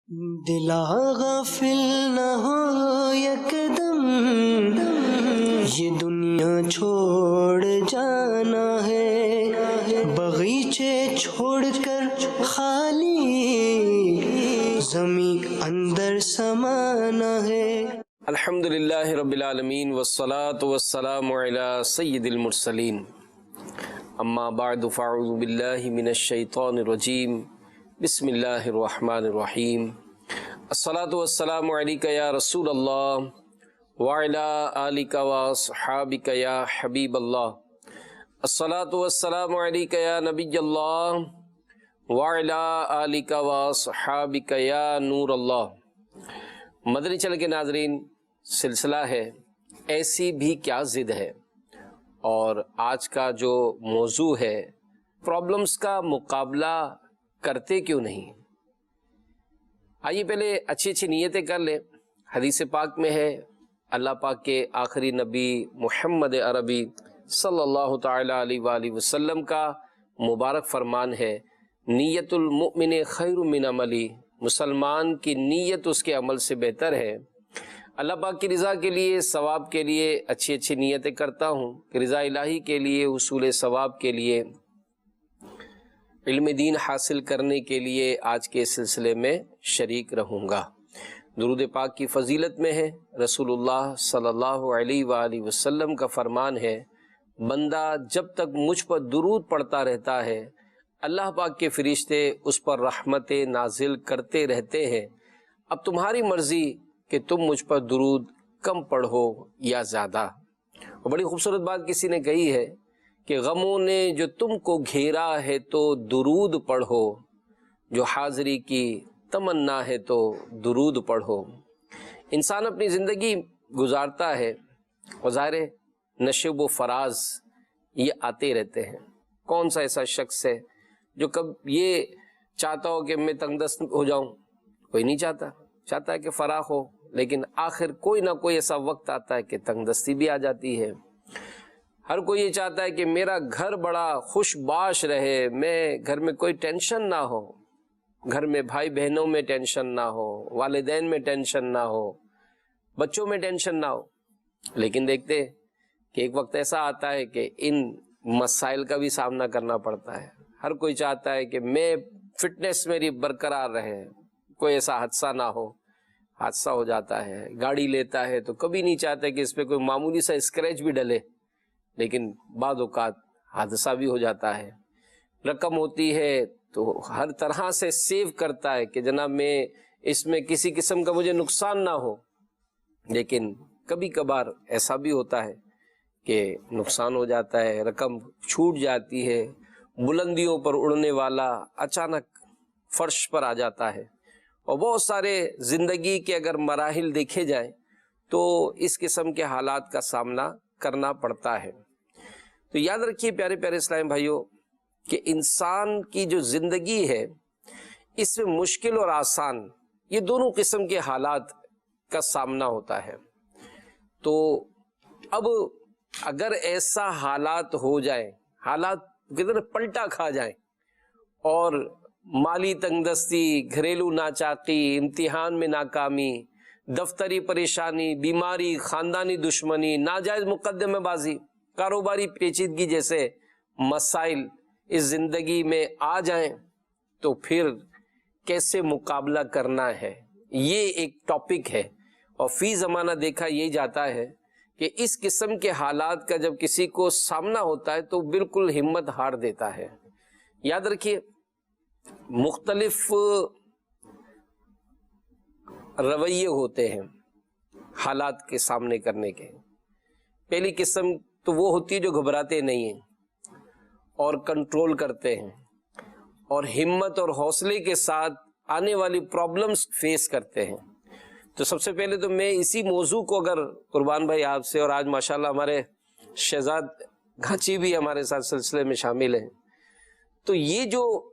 دلا غافل نہ ہو یکدم، یہ دنیا چھوڑ جانا ہے، باغیچے چھوڑ کر خالی زمین اندر سمانا ہے۔ الحمدللہ رب العالمین والصلاة والسلام علی سید المرسلین، اما بعد فاعوذ باللہ من الشیطان الرجیم، بسم اللہ الرحمن الرحیم۔ الصلاة والسلام علیک یا رسول اللہ وعلی آلک واصحابک یا حبیب اللہ۔ الصلاة والسلام علیک یا نبی اللہ وعلی آلک واصحابک یا نور اللہ۔ مدنی چینل کے ناظرین، سلسلہ ہے ایسی بھی کیا ضد ہے، اور آج کا جو موضوع ہے پرابلمز کا مقابلہ کرتے کیوں نہیں۔ آئیے پہلے اچھی اچھی نیتیں کر لیں۔ حدیث پاک میں ہے، اللہ پاک کے آخری نبی محمد عربی صلی اللہ تعالی علیہ وآلہ وسلم کا مبارک فرمان ہے، نیت المؤمن خیر من عملی، مسلمان کی نیت اس کے عمل سے بہتر ہے۔ اللہ پاک کی رضا کے لیے، ثواب کے لیے اچھی اچھی نیتیں کرتا ہوں کہ رضا الہی کے لیے، حصول ثواب کے لیے، علم دین حاصل کرنے کے لیے آج کے سلسلے میں شریک رہوں گا۔ درود پاک کی فضیلت میں ہے، رسول اللہ صلی اللہ علیہ وآلہ وسلم کا فرمان ہے، بندہ جب تک مجھ پر درود پڑھتا رہتا ہے، اللہ پاک کے فرشتے اس پر رحمتیں نازل کرتے رہتے ہیں۔ اب تمہاری مرضی کہ تم مجھ پر درود کم پڑھو یا زیادہ۔ اور بڑی خوبصورت بات کسی نے کہی ہے کہ غموں نے جو تم کو گھیرا ہے تو درود پڑھو، جو حاضری کی تمنا ہے تو درود پڑھو۔ انسان اپنی زندگی گزارتا ہے اور ظاہر نشیب و فراز یہ آتے رہتے ہیں۔ کون سا ایسا شخص ہے جو کب یہ چاہتا ہو کہ میں تنگ دست ہو جاؤں؟ کوئی نہیں چاہتا، چاہتا ہے کہ فراخ ہو، لیکن آخر کوئی نہ کوئی ایسا وقت آتا ہے کہ تنگ دستی بھی آ جاتی ہے۔ ہر کوئی یہ چاہتا ہے کہ میرا گھر بڑا خوش باش رہے، گھر میں کوئی ٹینشن نہ ہو، گھر میں بھائی بہنوں میں ٹینشن نہ ہو، والدین میں ٹینشن نہ ہو، بچوں میں ٹینشن نہ ہو۔ لیکن دیکھتے کہ ایک وقت ایسا آتا ہے کہ ان مسائل کا بھی سامنا کرنا پڑتا ہے۔ ہر کوئی چاہتا ہے کہ میں فٹنس میری برقرار رہے، کوئی ایسا حادثہ نہ ہو۔ حادثہ ہو جاتا ہے، گاڑی لیتا ہے تو کبھی نہیں چاہتا کہ اس پہ کوئی معمولی سا اسکریچ بھی ڈلے، لیکن بعض اوقات حادثہ بھی ہو جاتا ہے۔ رقم ہوتی ہے تو ہر طرح سے سیو کرتا ہے کہ جناب میں اس میں کسی قسم کا مجھے نقصان نہ ہو، لیکن کبھی کبھار ایسا بھی ہوتا ہے کہ نقصان ہو جاتا ہے، رقم چھوٹ جاتی ہے، بلندیوں پر اڑنے والا اچانک فرش پر آ جاتا ہے۔ اور بہت سارے زندگی کے اگر مراحل دیکھے جائیں تو اس قسم کے حالات کا سامنا کرنا پڑتا ہے۔ تو یاد رکھیے پیارے پیارے اسلام بھائیوں کہ انسان کی جو زندگی ہے اس میں مشکل اور آسان یہ دونوں قسم کے حالات کا سامنا ہوتا ہے۔ تو اب اگر ایسا حالات ہو جائے، حالات کدھر پلٹا کھا جائیں، اور مالی تنگ دستی، گھریلو ناچاقی، امتحان میں ناکامی، دفتری پریشانی، بیماری، خاندانی دشمنی، ناجائز مقدمہ بازی، کاروباری پیچیدگی جیسے مسائل اس زندگی میں آ جائیں تو پھر کیسے مقابلہ کرنا ہے، یہ ایک ٹاپک ہے۔ اور فی زمانہ دیکھا یہی جاتا ہے کہ اس قسم کے حالات کا جب کسی کو سامنا ہوتا ہے تو بالکل ہمت ہار دیتا ہے۔ یاد رکھیے مختلف رویے ہوتے ہیں حالات کے سامنے کرنے کے۔ پہلی قسم تو وہ ہوتی ہے جو گھبراتے نہیں ہیں اور کنٹرول کرتے ہیں اور ہمت اور حوصلے کے ساتھ آنے والی پرابلمز فیس کرتے ہیں۔ تو سب سے پہلے تو میں اسی موضوع کو اگر قربان بھائی آپ سے، اور آج ماشاءاللہ ہمارے شہزاد گھاچی بھی ہمارے ساتھ سلسلے میں شامل ہیں، تو یہ جو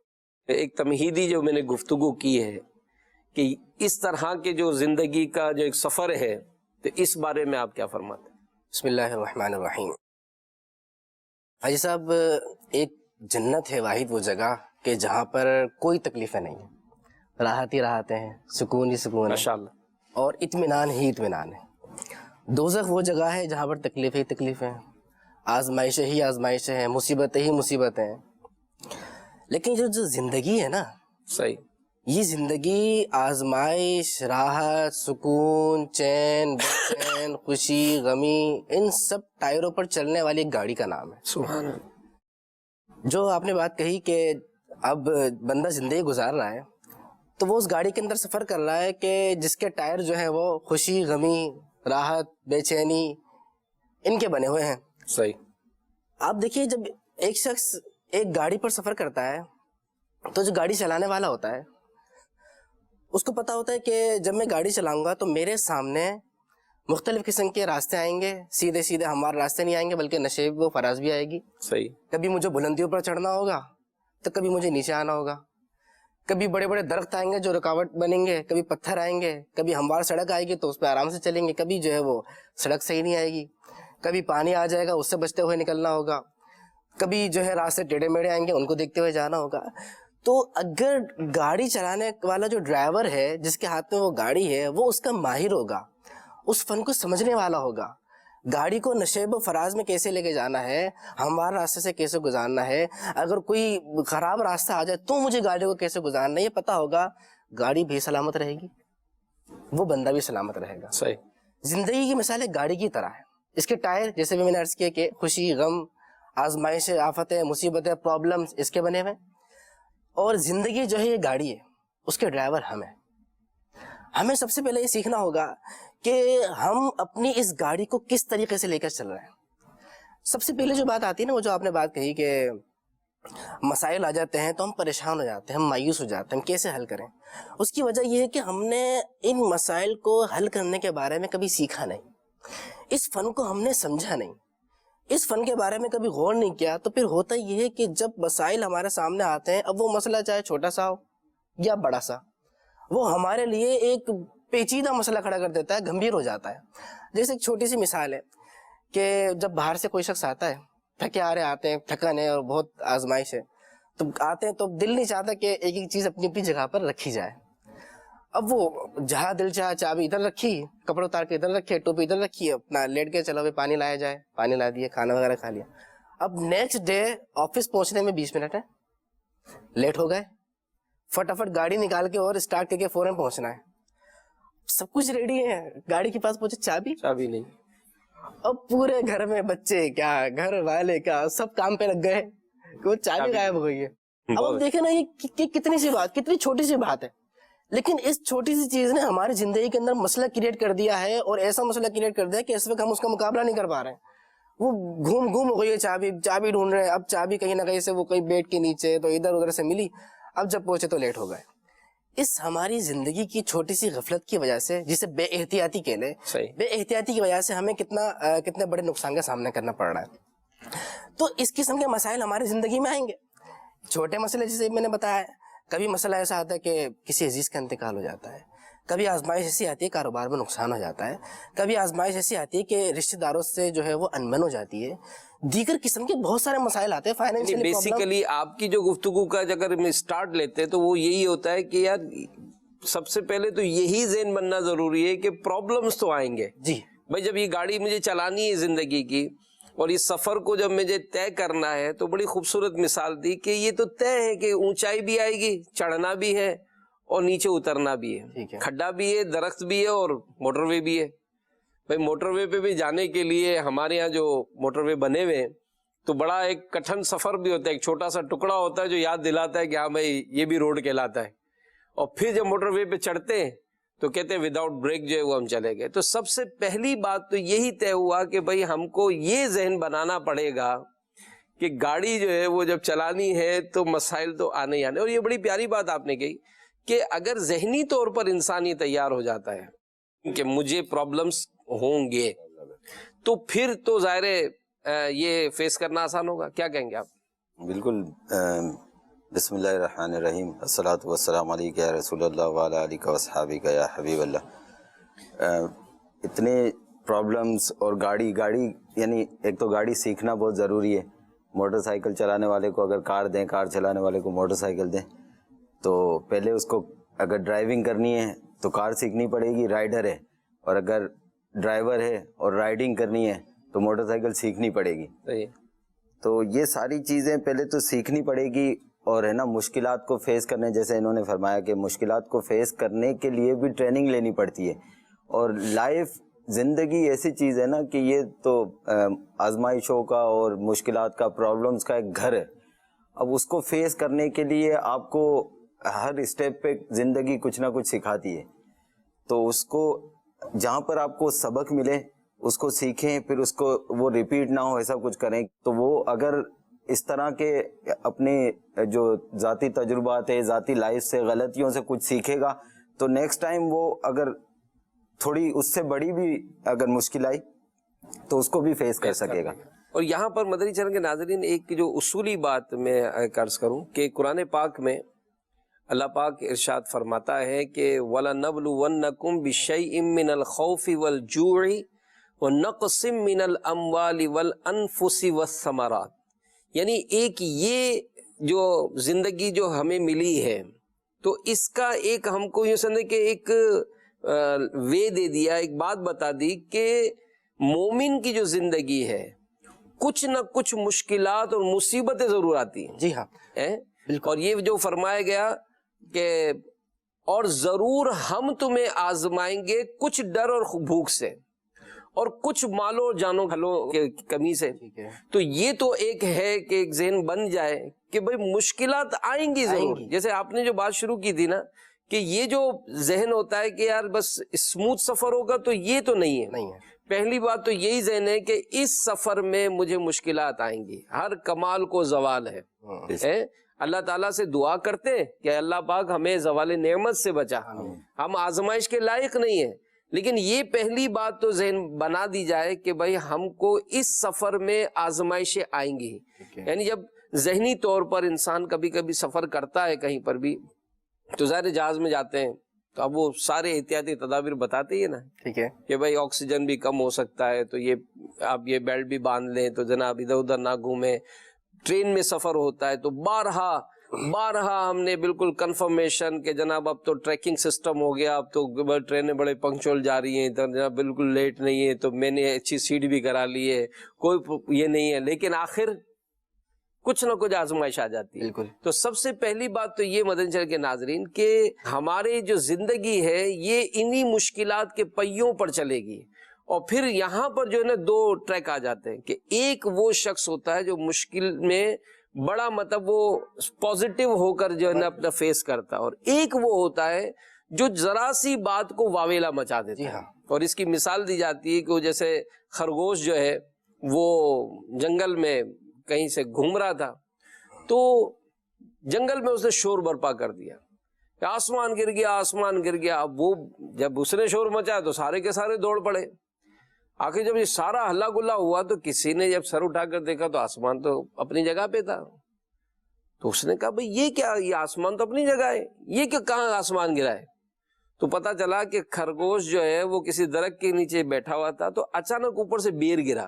ایک تمہیدی جو میں نے گفتگو کی ہے کہ اس طرح کے جو زندگی کا جو ایک سفر ہے، تو اس بارے میں آپ کیا فرماتے ہیں؟ بسم اللہ الرحمن الرحیم۔ حاجی صاحب، ایک جنت ہے واحد وہ جگہ کہ جہاں پر کوئی تکلیفیں نہیں ہیں، راحت ہی راحتیں ہیں، سکون ہی سکون ہے، ماشاءاللہ. اور اطمینان ہی اطمینان ہے. دوزخ وہ جگہ ہے جہاں پر تکلیفیں ہی تکلیفیں ہیں، آزمائشیں ہی آزمائشیں ہیں، مصیبتیں ہی مصیبتیں ہیں. لیکن جو زندگی ہے نا، صحیح. یہ زندگی آزمائش، راحت، سکون، چین، بے چین، خوشی، غمی، ان سب ٹائروں پر چلنے والی ایک گاڑی کا نام ہے. سبحان اللہ. جو آپ نے بات کہی کہ اب بندہ زندگی گزار رہا ہے تو وہ اس گاڑی کے اندر سفر کر رہا ہے کہ جس کے ٹائر جو ہیں وہ خوشی، غمی، راحت، بے چینی، ان کے بنے ہوئے ہیں. صحیح. آپ دیکھیے جب ایک شخص ایک گاڑی پر سفر کرتا ہے تو جو گاڑی چلانے والا ہوتا ہے اس کو پتا ہوتا ہے کہ جب میں گاڑی چلاؤں گا تو میرے سامنے مختلف قسم کے راستے آئیں گے، سیدھے سیدھے ہموار راستے نہیں آئیں گے بلکہ نشیب و فراز بھی آئے گی. صحیح. کبھی مجھے بلندیوں پر چڑھنا ہوگا تو کبھی مجھے نیچے آنا ہوگا. کبھی بڑے بڑے درخت آئیں گے جو رکاوٹ بنیں گے، کبھی پتھر آئیں گے، کبھی ہموار سڑک آئے گی تو اس پہ آرام سے چلیں گے، کبھی جو ہے وہ سڑک صحیح نہیں آئے گی، کبھی پانی آ جائے گا اس سے بچتے ہوئے نکلنا ہوگا، کبھی جو ہے راستے ٹیڑھے میڑھے آئیں گے ان کو دیکھتے ہوئے جانا ہوگا. تو اگر گاڑی چلانے والا جو ڈرائیور ہے جس کے ہاتھ میں وہ گاڑی ہے وہ اس کا ماہر ہوگا، اس فن کو سمجھنے والا ہوگا، گاڑی کو نشیب و فراز میں کیسے لے کے جانا ہے، ہموار راستے سے کیسے گزارنا ہے، اگر کوئی خراب راستہ آ جائے تو مجھے گاڑی کو کیسے گزارنا ہے، یہ پتہ ہوگا، گاڑی بھی سلامت رہے گی، وہ بندہ بھی سلامت رہے گا. صحیح. زندگی کی مثال ایک گاڑی کی طرح ہے. اس کے ٹائر جیسے بھی میں نے عرض کیا کہ خوشی، غم، آزمائشیں، آفتیں، مصیبتیں، پرابلمز اس کے بنے ہوئے، اور زندگی جو ہے یہ گاڑی ہے، اس کے ڈرائیور ہم ہیں. ہمیں سب سے پہلے یہ سیکھنا ہوگا کہ ہم اپنی اس گاڑی کو کس طریقے سے لے کر چل رہے ہیں. سب سے پہلے جو بات آتی ہے نا، وہ جو آپ نے بات کہی کہ مسائل آ جاتے ہیں تو ہم پریشان ہو جاتے ہیں، ہم مایوس ہو جاتے ہیں، ہم کیسے حل کریں. اس کی وجہ یہ ہے کہ ہم نے ان مسائل کو حل کرنے کے بارے میں کبھی سیکھا نہیں، اس فن کو ہم نے سمجھا نہیں، اس فن کے بارے میں کبھی غور نہیں کیا. تو پھر ہوتا یہ ہے کہ جب مسائل ہمارے سامنے آتے ہیں، اب وہ مسئلہ چاہے چھوٹا سا ہو یا بڑا سا، وہ ہمارے لیے ایک پیچیدہ مسئلہ کھڑا کر دیتا ہے، گمبھیر ہو جاتا ہے. جیسے ایک چھوٹی سی مثال ہے کہ جب باہر سے کوئی شخص آتا ہے، تھکے آ رہے آتے ہیں، تھکن ہے اور بہت آزمائش ہے، تو آتے ہیں تو دل نہیں چاہتا کہ ایک ایک چیز اپنی اپنی جگہ پر رکھی جائے. اب وہ جہاں دل چاہا چابی ادھر رکھی، کپڑے اتار کے ادھر رکھے، ٹوپی ادھر رکھی، اپنا لیٹ کے چلو پانی لایا جائے، پانی لا دیا، کھانا وغیرہ کھا لیا. اب نیکسٹ ڈے آفس پہنچنے میں 20 منٹ ہے، لیٹ ہو گئے، فٹافٹ گاڑی نکال کے اور اسٹارٹ کر کے فوراً پہنچنا ہے، سب کچھ ریڈی ہے، گاڑی کے پاس پہنچے، چابی نہیں. اب پورے گھر میں بچے کیا، گھر والے کیا، سب کام پہ لگ گئے کہ وہ چابی غائب ہو گئی ہے. اب آپ دیکھیں نا، یہ کتنی سی بات، کتنی چھوٹی سی بات ہے، لیکن اس چھوٹی سی چیز نے ہماری زندگی کے اندر مسئلہ کریٹ کر دیا ہے، اور ایسا مسئلہ کریٹ کر دیا کہ اس وقت ہم اس کا مقابلہ نہیں کر پا رہے ہیں. وہ گھوم ہو گئی ہے، چابی ڈھونڈ رہے ہیں، اب چابی کہیں نہ کہیں سے وہ کہیں بیڈ کے نیچے تو ادھر ادھر سے ملی، اب جب پہنچے تو لیٹ ہو گئے. اس ہماری زندگی کی چھوٹی سی غفلت کی وجہ سے، جسے بے احتیاطی کہہ لیں، بے احتیاطی کی وجہ سے ہمیں کتنے بڑے نقصان کا سامنا کرنا پڑ رہا ہے. تو اس قسم کے مسائل ہماری زندگی میں آئیں گے. چھوٹے مسئلے جیسے میں نے بتایا، کبھی مسئلہ ایسا آتا ہے کہ کسی عزیز کا انتقال ہو جاتا ہے، کبھی آزمائش ایسی آتی ہے کاروبار میں نقصان ہو جاتا ہے، کبھی آزمائش ایسی آتی ہے کہ رشتہ داروں سے جو ہے وہ انبن ہو جاتی ہے، دیگر قسم کے بہت سارے مسائل آتے ہیں. فائنینشیلی بیسیکلی آپ کی جو گفتگو کا اگر ہم اسٹارٹ لیتے ہیں تو وہ یہی ہوتا ہے کہ یار سب سے پہلے تو یہی ذہن بننا ضروری ہے کہ پرابلمز تو آئیں گے. جی بھائی جب یہ گاڑی مجھے چلانی ہے زندگی کی، اور اس سفر کو جب مجھے طے کرنا ہے، تو بڑی خوبصورت مثال دی کہ یہ تو طے ہے کہ اونچائی بھی آئے گی، چڑھنا بھی ہے اور نیچے اترنا بھی ہے، کھڈا بھی ہے، درخت بھی ہے اور موٹر وے بھی ہے. بھائی موٹر وے پہ بھی جانے کے لیے ہمارے یہاں جو موٹر وے بنے ہوئے ہیں تو بڑا ایک کٹھن سفر بھی ہوتا ہے، ایک چھوٹا سا ٹکڑا ہوتا ہے جو یاد دلاتا ہے کہ ہاں بھائی یہ بھی روڈ کہلاتا ہے. اور پھر جب موٹر وے پہ چڑھتے ہیں تو کہتے ہیں وداؤٹ بریک جو ہے وہ ہم چلے گئے. تو سب سے پہلی بات تو یہی طے ہوا کہ بھائی ہم کو یہ ذہن بنانا پڑے گا کہ گاڑی جو ہے وہ جب چلانی ہے تو مسائل تو آنے ہی آنے. اور یہ بڑی پیاری بات آپ نے کہی کہ اگر ذہنی طور پر انسان یہ تیار ہو جاتا ہے کہ مجھے پرابلمز ہوں گے تو پھر تو ظاہر ہے یہ فیس کرنا آسان ہوگا. کیا کہیں گے آپ؟ بالکل. بسم اللہ الرحمن الرحیم. الصلاۃ والسلام علیک یا رسول اللہ وعلی آلک واصحابک یا حبیب اللہ. اتنے پرابلمز اور گاڑی یعنی ایک تو گاڑی سیکھنا بہت ضروری ہے. موٹر سائیکل چلانے والے کو اگر کار دیں، کار چلانے والے کو موٹر سائیکل دیں، تو پہلے اس کو اگر ڈرائیونگ کرنی ہے تو کار سیکھنی پڑے گی، رائڈر ہے، اور اگر ڈرائیور ہے اور رائڈنگ کرنی ہے تو موٹر سائیکل سیکھنی پڑے گی. صحیح. تو یہ ساری چیزیں پہلے تو سیکھنی پڑے گی، اور ہے نا مشکلات کو فیس کرنے، جیسے انہوں نے فرمایا کہ مشکلات کو فیس کرنے کے لیے بھی ٹریننگ لینی پڑتی ہے. اور لائف زندگی ایسی چیز ہے نا کہ یہ تو آزمائشوں کا اور مشکلات کا، پرابلمس کا ایک گھر ہے. اب اس کو فیس کرنے کے لیے آپ کو ہر اسٹیپ پہ زندگی کچھ نہ کچھ سکھاتی ہے. تو اس کو جہاں پر آپ کو سبق ملے اس کو سیکھیں، پھر اس کو وہ ریپیٹ نہ ہو ایسا کچھ کریں. تو وہ اگر اس طرح کے اپنے جو ذاتی تجربات ہے، ذاتی لائف سے، غلطیوں سے کچھ سیکھے گا تو نیکسٹ ٹائم وہ اگر تھوڑی اس سے بڑی بھی اگر مشکل آئی تو اس کو بھی فیس کر سکے گا. اور یہاں پر مدنی چینل کے ناظرین ایک جو اصولی بات میں عرض کروں کہ قرآن پاک میں اللہ پاک ارشاد فرماتا ہے کہ وَلَنَبْلُوَنَّكُمْ بِشَيْءٍ مِّنَ الْخَوْفِ وَالْجُوعِ وَنَقْصٍ مِّنَ الْأَمْوَالِ وَالْأَنفُسِ وَالثَّمَرَاتِ. یعنی ایک یہ جو زندگی جو ہمیں ملی ہے تو اس کا ایک ہم کو یہ سمجھے کہ ایک وے دے دیا، ایک بات بتا دی کہ مومن کی جو زندگی ہے کچھ نہ کچھ مشکلات اور مصیبتیں ضرور آتی ہیں. جی ہاں بالکل. اور یہ جو فرمایا گیا کہ اور ضرور ہم تمہیں آزمائیں گے کچھ ڈر اور بھوک سے اور کچھ مالوں جانوں گھلوں کی کمی سے. تو یہ تو ایک ہے کہ ایک ذہن بن جائے کہ بھئی مشکلات آئیں گی ضرور. جیسے آپ نے جو بات شروع کی تھی نا کہ یہ جو ذہن ہوتا ہے کہ یار بس اسموتھ سفر ہوگا، تو یہ تو نہیں ہے. پہلی بات تو یہی ذہن ہے کہ اس سفر میں مجھے مشکلات آئیں گی، ہر کمال کو زوال ہے. اللہ تعالیٰ سے دعا کرتے ہیں کہ اللہ پاک ہمیں زوال نعمت سے بچا، ہم آزمائش کے لائق نہیں ہیں. لیکن یہ پہلی بات تو ذہن بنا دی جائے کہ بھائی ہم کو اس سفر میں آزمائشیں آئیں گی. یعنی جب ذہنی طور پر انسان کبھی کبھی سفر کرتا ہے کہیں پر بھی، تو ظاہر جہاز میں جاتے ہیں تو اب وہ سارے احتیاطی تدابیر بتاتے ہی نا، ٹھیک ہے، کہ بھائی آکسیجن بھی کم ہو سکتا ہے، تو یہ آپ یہ بیلٹ بھی باندھ لیں، تو جناب ادھر ادھر نہ گھومیں. ٹرین میں سفر ہوتا ہے تو بارہا ہم نے بالکل کنفرمیشن کہ جناب اب تو ٹریکنگ سسٹم ہو گیا، اب تو ٹرینیں بڑے پنکچوئل جا رہی ہیں، جناب بالکل لیٹ نہیں ہے، تو میں نے اچھی سیٹ بھی کرا لی ہے، کوئی یہ نہیں ہے. لیکن آخر کچھ نہ کچھ آزمائش آ جاتی ہے. بالکل. تو سب سے پہلی بات تو یہ مدنی چینل کے ناظرین کہ ہماری جو زندگی ہے یہ انہی مشکلات کے پہیوں پر چلے گی. اور پھر یہاں پر جو ہے نا دو ٹریک آ جاتے ہیں کہ ایک وہ شخص ہوتا ہے جو مشکل میں بڑا مطلب وہ پازیٹیو ہو کر جو ہے نا اپنا فیس کرتا ہے، اور ایک وہ ہوتا ہے جو ذرا سی بات کو واویلا مچا دیتا ہے. اور اس کی مثال دی جاتی ہے کہ جیسے خرگوش جو ہے وہ جنگل میں کہیں سے گھوم رہا تھا، تو جنگل میں اس نے شور برپا کر دیا کہ آسمان گر گیا، آسمان گر گیا. اب وہ جب اس نے شور مچایا تو سارے کے سارے دوڑ پڑے. آخر جب یہ سارا ہلا گلا ہوا تو کسی نے جب سر اٹھا کر دیکھا تو آسمان تو اپنی جگہ پہ تھا. تو اس نے کہا بھئی یہ کیا، یہ آسمان تو اپنی جگہ ہے، یہ کہ کہاں آسمان گرا ہے. تو پتا چلا کہ خرگوش جو ہے وہ کسی درخت کے نیچے بیٹھا ہوا تھا، تو اچانک اوپر سے بیر گرا.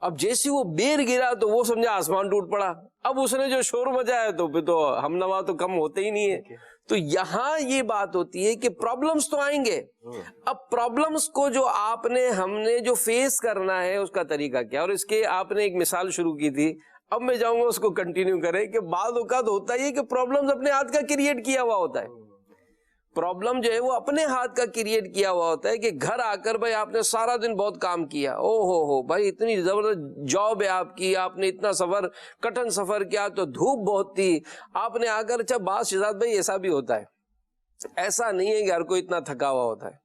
اب جیسے وہ بیر گرا تو وہ سمجھا آسمان ٹوٹ پڑا. اب اس نے جو شور مچایا تو پھر تو ہم نوا تو کم ہوتے ہی نہیں ہے. تو یہاں یہ بات ہوتی ہے کہ پرابلمز تو آئیں گے. اب پرابلمز کو جو ہم نے جو فیس کرنا ہے اس کا طریقہ کیا. اور اس کے آپ نے ایک مثال شروع کی تھی، اب میں جاؤں گا اس کو کنٹینیو کریں کہ بعض اوقات ہوتا ہے کہ پرابلمز اپنے ہاتھ کا کریٹ کیا ہوا ہوتا ہے. پرابلم جو ہے وہ اپنے ہاتھ کا کریٹ کیا ہوا ہوتا ہے کہ گھر آ کر بھائی آپ نے سارا دن بہت کام کیا، او ہو بھائی اتنی زبردست جاب ہے آپ کی، آپ نے اتنا سفر کٹن سفر کیا، تو دھوپ بہت تھی، آپ نے آ کر اچھا بعض شہزاد بھائی ایسا بھی ہوتا ہے، ایسا نہیں ہے کہ ہر کوئی اتنا تھکا ہوا ہوتا ہے.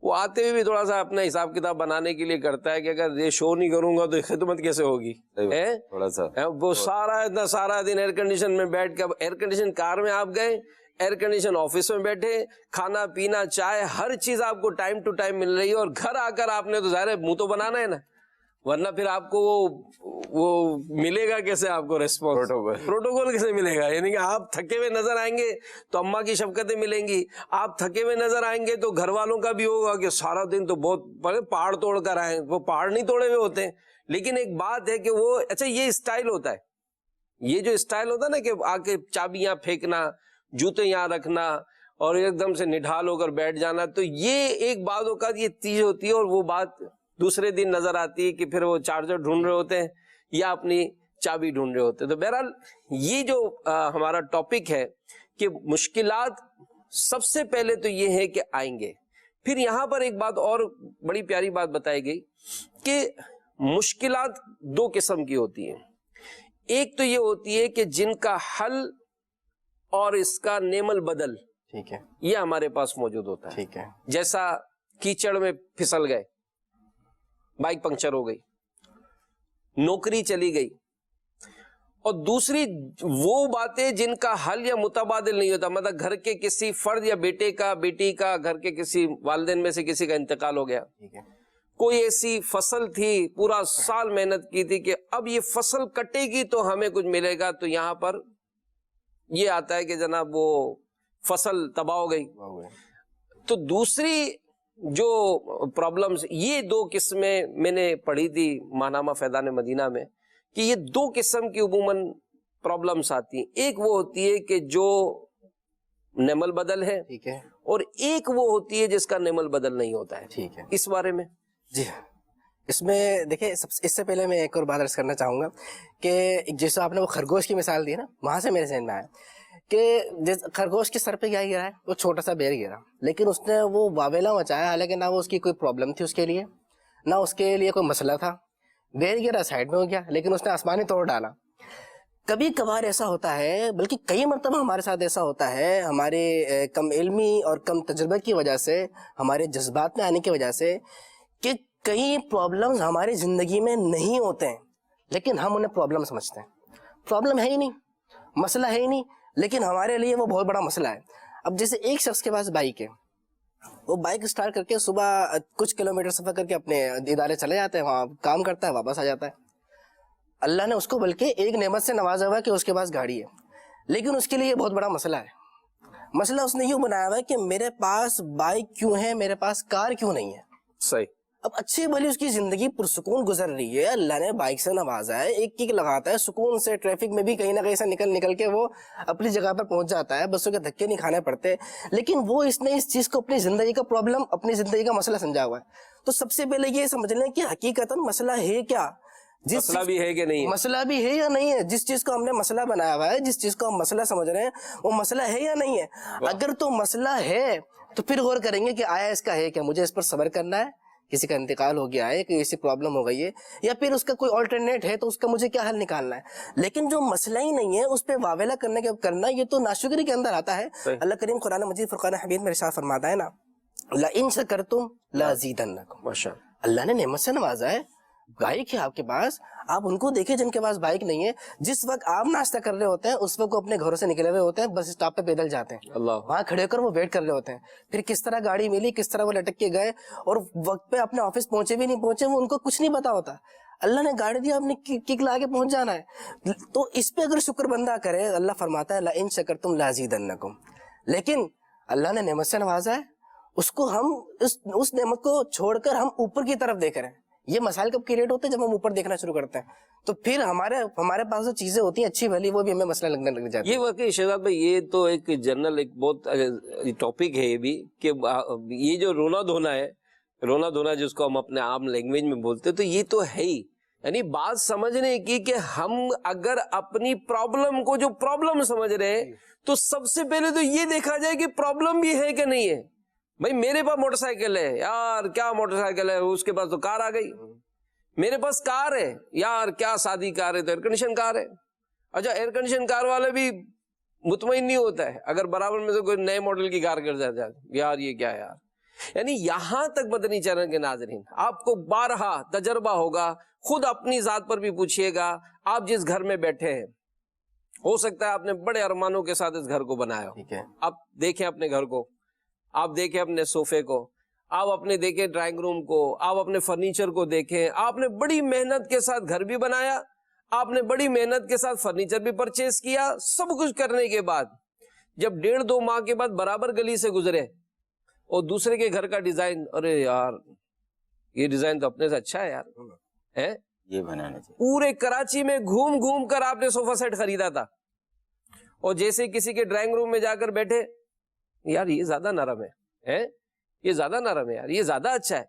وہ آتے ہوئے بھی تھوڑا سا اپنا حساب کتاب بنانے کے لیے کرتا ہے کہ اگر یہ شو نہیں کروں گا تو خدمت کیسے ہوگی. تھوڑا سا وہ اتنا سارا دن ایئر کنڈیشن میں بیٹھ کے، ایئر کنڈیشن کار میں آپ گئے، ایئر کنڈیشن آفس میں بیٹھے، کھانا پینا چائے ہر چیز آپ کو ٹائم ٹو ٹائم مل رہی ہے، اور گھر آ کر آپ نے تو ظاہر ہے منہ تو بنانا ہے نا، ورنہ پھر آپ کو وہ ملے گا کیسے، آپ کو ریسپانس پروٹوکول کیسے ملے گا. یعنی کہ آپ تھکے ہوئے نظر آئیں گے تو اماں کی شفقتیں ملیں گی، آپ تھکے ہوئے نظر آئیں گے تو گھر والوں کا بھی ہوگا کہ سارا دن تو بہت پہاڑ توڑ کر آئے. وہ پہاڑ نہیں توڑے ہوئے ہوتے ہیں، لیکن ایک بات ہے کہ وہ اچھا یہ اسٹائل ہوتا ہے، یہ جو اسٹائل ہوتا ہے نا کہ آ کے چابیاں پھینکنا، جوتے یہاں رکھنا، اور ایک دم سے نڈھال ہو کر بیٹھ جانا. تو یہ ایک بعض اوقات یہ چیز ہوتی ہے اور وہ بات دوسرے دن نظر آتی ہے کہ پھر وہ چارجر ڈھونڈ رہے ہوتے ہیں یا اپنی چابی ڈھونڈ رہے ہوتے ہیں. تو بہرحال یہ جو ہمارا ٹاپک ہے کہ مشکلات سب سے پہلے تو یہ ہے کہ آئیں گے. پھر یہاں پر ایک بات اور بڑی پیاری بات بتائی گئی کہ مشکلات دو قسم کی ہوتی ہیں. ایک تو یہ ہوتی ہے کہ جن کا حل اور اس کا نعم البدل ٹھیک ہے یہ ہمارے پاس موجود ہوتا ہے. ٹھیک ہے جیسا کیچڑ میں پھسل گئے, بائک پنکچر ہو گئی, نوکری چلی گئی. اور دوسری وہ باتیں جن کا حل یا متبادل نہیں ہوتا, مطلب گھر کے کسی فرد یا بیٹے کا, بیٹی کا, گھر کے کسی والدین میں سے کسی کا انتقال ہو گیا. ٹھیک ہے کوئی ایسی فصل تھی, پورا سال محنت کی تھی کہ اب یہ فصل کٹے گی تو ہمیں کچھ ملے گا, تو یہاں پر یہ آتا ہے کہ جناب وہ فصل تباہ ہو گئی. تو دوسری جو پرابلمز, یہ دو قسمیں میں نے پڑھی تھی ماہنامہ فیضان مدینہ میں, کہ یہ دو قسم کی عموماً پرابلمز آتی ہیں. ایک وہ ہوتی ہے کہ جو نعم البدل ہے, ٹھیک ہے اور ایک وہ ہوتی ہے جس کا نعم البدل نہیں ہوتا ہے. ٹھیک ہے اس بارے میں جی ہاں. اس میں دیکھیں اس سے پہلے میں ایک اور بات عرض کرنا چاہوں گا کہ جیسے آپ نے وہ خرگوش کی مثال دی نا, وہاں سے میرے ذہن میں آیا کہ خرگوش کے سر پہ کیا گرا ہے, وہ چھوٹا سا بیر گرا, لیکن اس نے وہ واویلا مچایا, حالانکہ نہ وہ اس کی کوئی پرابلم تھی اس کے لیے, نہ اس کے لیے کوئی مسئلہ تھا. بیر گرا سائڈ میں ہو گیا, لیکن اس نے آسمانی توڑ ڈالا. کبھی کبھار ایسا ہوتا ہے, بلکہ کئی مرتبہ ہمارے ساتھ ایسا ہوتا ہے, ہمارے کم علمی اور کم تجربے کی وجہ سے, ہمارے جذبات میں آنے کی وجہ سے, کہ کئی پرابلمز ہماری زندگی میں نہیں ہوتے ہیں لیکن ہم انہیں پرابلم سمجھتے ہیں. پرابلم ہے ہی نہیں, مسئلہ ہے ہی نہیں, لیکن ہمارے لیے وہ بہت بڑا مسئلہ ہے. اب جیسے ایک شخص کے پاس بائک ہے, وہ بائک اسٹارٹ کر کے صبح کچھ کلومیٹر سفر کر کے اپنے ادارے چلے جاتے ہیں, وہاں کام کرتا ہے, واپس آ جاتا ہے. اللہ نے اس کو بلکہ ایک نعمت سے نوازا ہوا ہے کہ اس کے پاس گاڑی ہے, لیکن اس کے لیے یہ بہت بڑا مسئلہ ہے. مسئلہ اس نے یوں بنایا ہوا ہے کہ میرے پاس بائک کیوں ہے, میرے پاس کار کیوں نہیں ہے. صحیح. اب اچھی بھلی اس کی زندگی پرسکون گزر رہی ہے, اللہ نے بائک سے نوازا ہے, ایک کک لگاتا ہے سکون سے, ٹریفک میں بھی کہیں نہ کہیں سے نکل کے وہ اپنی جگہ پر پہنچ جاتا ہے, بسوں کے دھکے نہیں کھانے پڑتے. لیکن وہ اس نے اس چیز کو اپنی زندگی کا پرابلم, اپنی زندگی کا مسئلہ سمجھا ہوا ہے. تو سب سے پہلے یہ سمجھ لیں کہ حقیقتاً مسئلہ ہے کیا, مسئلہ بھی ہے کہ نہیں ہے, مسئلہ بھی ہے یا نہیں ہے. جس چیز کو ہم نے مسئلہ بنایا ہوا ہے, جس چیز کو ہم مسئلہ سمجھ رہے ہیں, وہ مسئلہ ہے یا نہیں ہے. اگر تو مسئلہ ہے تو پھر غور کریں گے کہ آیا اس کا ہے کیا, مجھے اس پر صبر کرنا ہے, کسی کا انتقال ہو گیا ہے, کسی پرابلم ہو گئی ہے, یا پھر اس کا کوئی آلٹرنیٹ ہے تو اس کا مجھے کیا حل نکالنا ہے. لیکن جو مسئلہ ہی نہیں ہے اس پہ واویلا کرنا, یہ تو ناشکری کے اندر آتا ہے. اللہ کریم قرآن مجید فرقان حمید میں ارشاد فرماتا ہے نا, لَإِن شَكَرْتُمْ لَأَزِيدَنَّكُمْ. ماشاء اللہ نے نعمت سے نوازا ہے, بائک ہے آپ کے پاس, آپ ان کو دیکھیں جن کے پاس بائک نہیں ہے. جس وقت آپ ناشتہ کر رہے ہوتے ہیں اس وقت وہ اپنے گھروں سے نکلے ہوئے ہوتے ہیں, بس اسٹاپ پہ پیدل جاتے ہیں, اللہ, وہاں کھڑے ہو کر وہ ویٹ کر رہے ہوتے ہیں. پھر کس طرح گاڑی ملی, کس طرح وہ لٹک کے گئے, اور وقت پہ اپنے آفس پہنچے بھی نہیں پہنچے, وہ ان کو کچھ نہیں پتا ہوتا. اللہ نے گاڑی دی, آپ نے کک لا کے پہنچ جانا ہے. تو اس پہ اگر شکر بندہ کرے, اللہ فرماتا ہے لَإِن شَكَرْتُمْ لَأَزِيدَنَّكُمْ. لیکن اللہ نے نعمت سے نوازا ہے, اس کو ہم اس نعمت کو چھوڑ کر ہم اوپر کی طرف دیکھ رہے ہیں. یہ مسائل کب کریٹ ہوتے ہیں, جب ہم اوپر دیکھنا شروع کرتے ہیں, تو پھر ہمارے پاس جو چیزیں ہوتی ہیں اچھی بھلی, وہ بھی ہمیں مسئلہ لگنے لگ جاتی ہے. یہ واقعی شہزاد بھائی, یہ تو ایک جنرل ایک بہت ٹاپک ہے یہ بھی, کہ یہ جو رونا دھونا جس کو ہم اپنے عام لینگویج میں بولتے ہیں, تو یہ تو ہے ہی. یعنی بات سمجھنے کی کہ ہم اگر اپنی پرابلم کو جو پرابلم سمجھ رہے ہیں, تو سب سے پہلے تو یہ دیکھا جائے کہ پرابلم بھی ہے کہ نہیں ہے. بھائی میرے پاس موٹر سائیکل ہے یار, کیا موٹر سائیکل ہے, اس کے پاس تو کار آ گئی. میرے پاس کار ہے یار, کیا سادی کار ہے, تو ایئر کنڈیشن کار ہے. اچھا, ایئر کنڈیشن کار والے بھی مطمئن نہیں ہوتا ہے اگر برابر میں سے کوئی نئے ماڈل کی کار کر جاتا ہے, یار یہ کیا یار. یعنی یہاں تک مدنی چینل کے ناظرین, آپ کو بارہا تجربہ ہوگا, خود اپنی ذات پر بھی پوچھئے گا. آپ جس گھر میں بیٹھے ہیں, ہو سکتا ہے آپ نے بڑے ارمانوں کے ساتھ اس گھر کو بنایا ہو. ٹھیک ہے, آپ دیکھیں اپنے گھر کو, آپ دیکھیں اپنے صوفے کو, آپ اپنے دیکھیں ڈرائنگ روم کو, آپ اپنے فرنیچر کو دیکھیں. آپ نے بڑی محنت کے ساتھ گھر بھی بنایا, آپ نے بڑی محنت کے ساتھ فرنیچر بھی پرچیز کیا. سب کچھ کرنے کے بعد جب 1.5-2 ماہ کے بعد برابر گلی سے گزرے اور دوسرے کے گھر کا ڈیزائن, ارے یار یہ ڈیزائن تو اپنے سے اچھا ہے یار, ہے یہ بنانا چاہیے. پورے کراچی میں گھوم کر آپ نے صوفہ سیٹ خریدا تھا, اور جیسے کسی کے ڈرائنگ روم میں جا کر بیٹھے یار یہ زیادہ نرم ہے یہ زیادہ نرم ہے یار، یہ زیادہ اچھا ہے.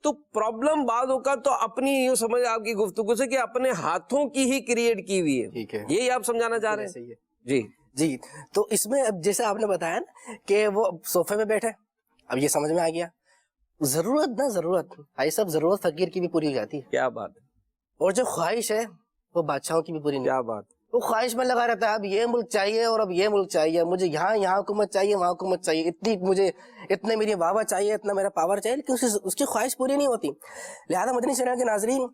تو پرابلم بعد ہوگا تو اپنی یوں سمجھ آپ کی گفتگو سے کہ اپنے ہاتھوں کی ہی کریٹ کی ہوئی ہے. ٹھیک ہے، یہی آپ سمجھانا چاہ رہے ہیں؟ جی جی. تو اس میں اب جیسے آپ نے بتایا نا کہ وہ صوفے پہ بیٹھے، اب یہ سمجھ میں آ گیا ضرورت نہ ضرورت بھائی صاحب، ضرورت فقیر کی بھی پوری ہو جاتی ہے، کیا بات ہے، اور جو خواہش ہے وہ بادشاہوں کی بھی پوری نہیں. کیا بات. وہ خواہش میں لگا رہتا ہے اب یہ ملک چاہیے اور اب یہ ملک چاہیے، مجھے یہاں حکومت چاہیے، وہاں حکومت چاہیے، اتنے میری واہ چاہیے، اتنا میرا پاور چاہیے، لیکن اس کی خواہش پوری نہیں ہوتی. لہذا مدنی چینل کے ناظرین،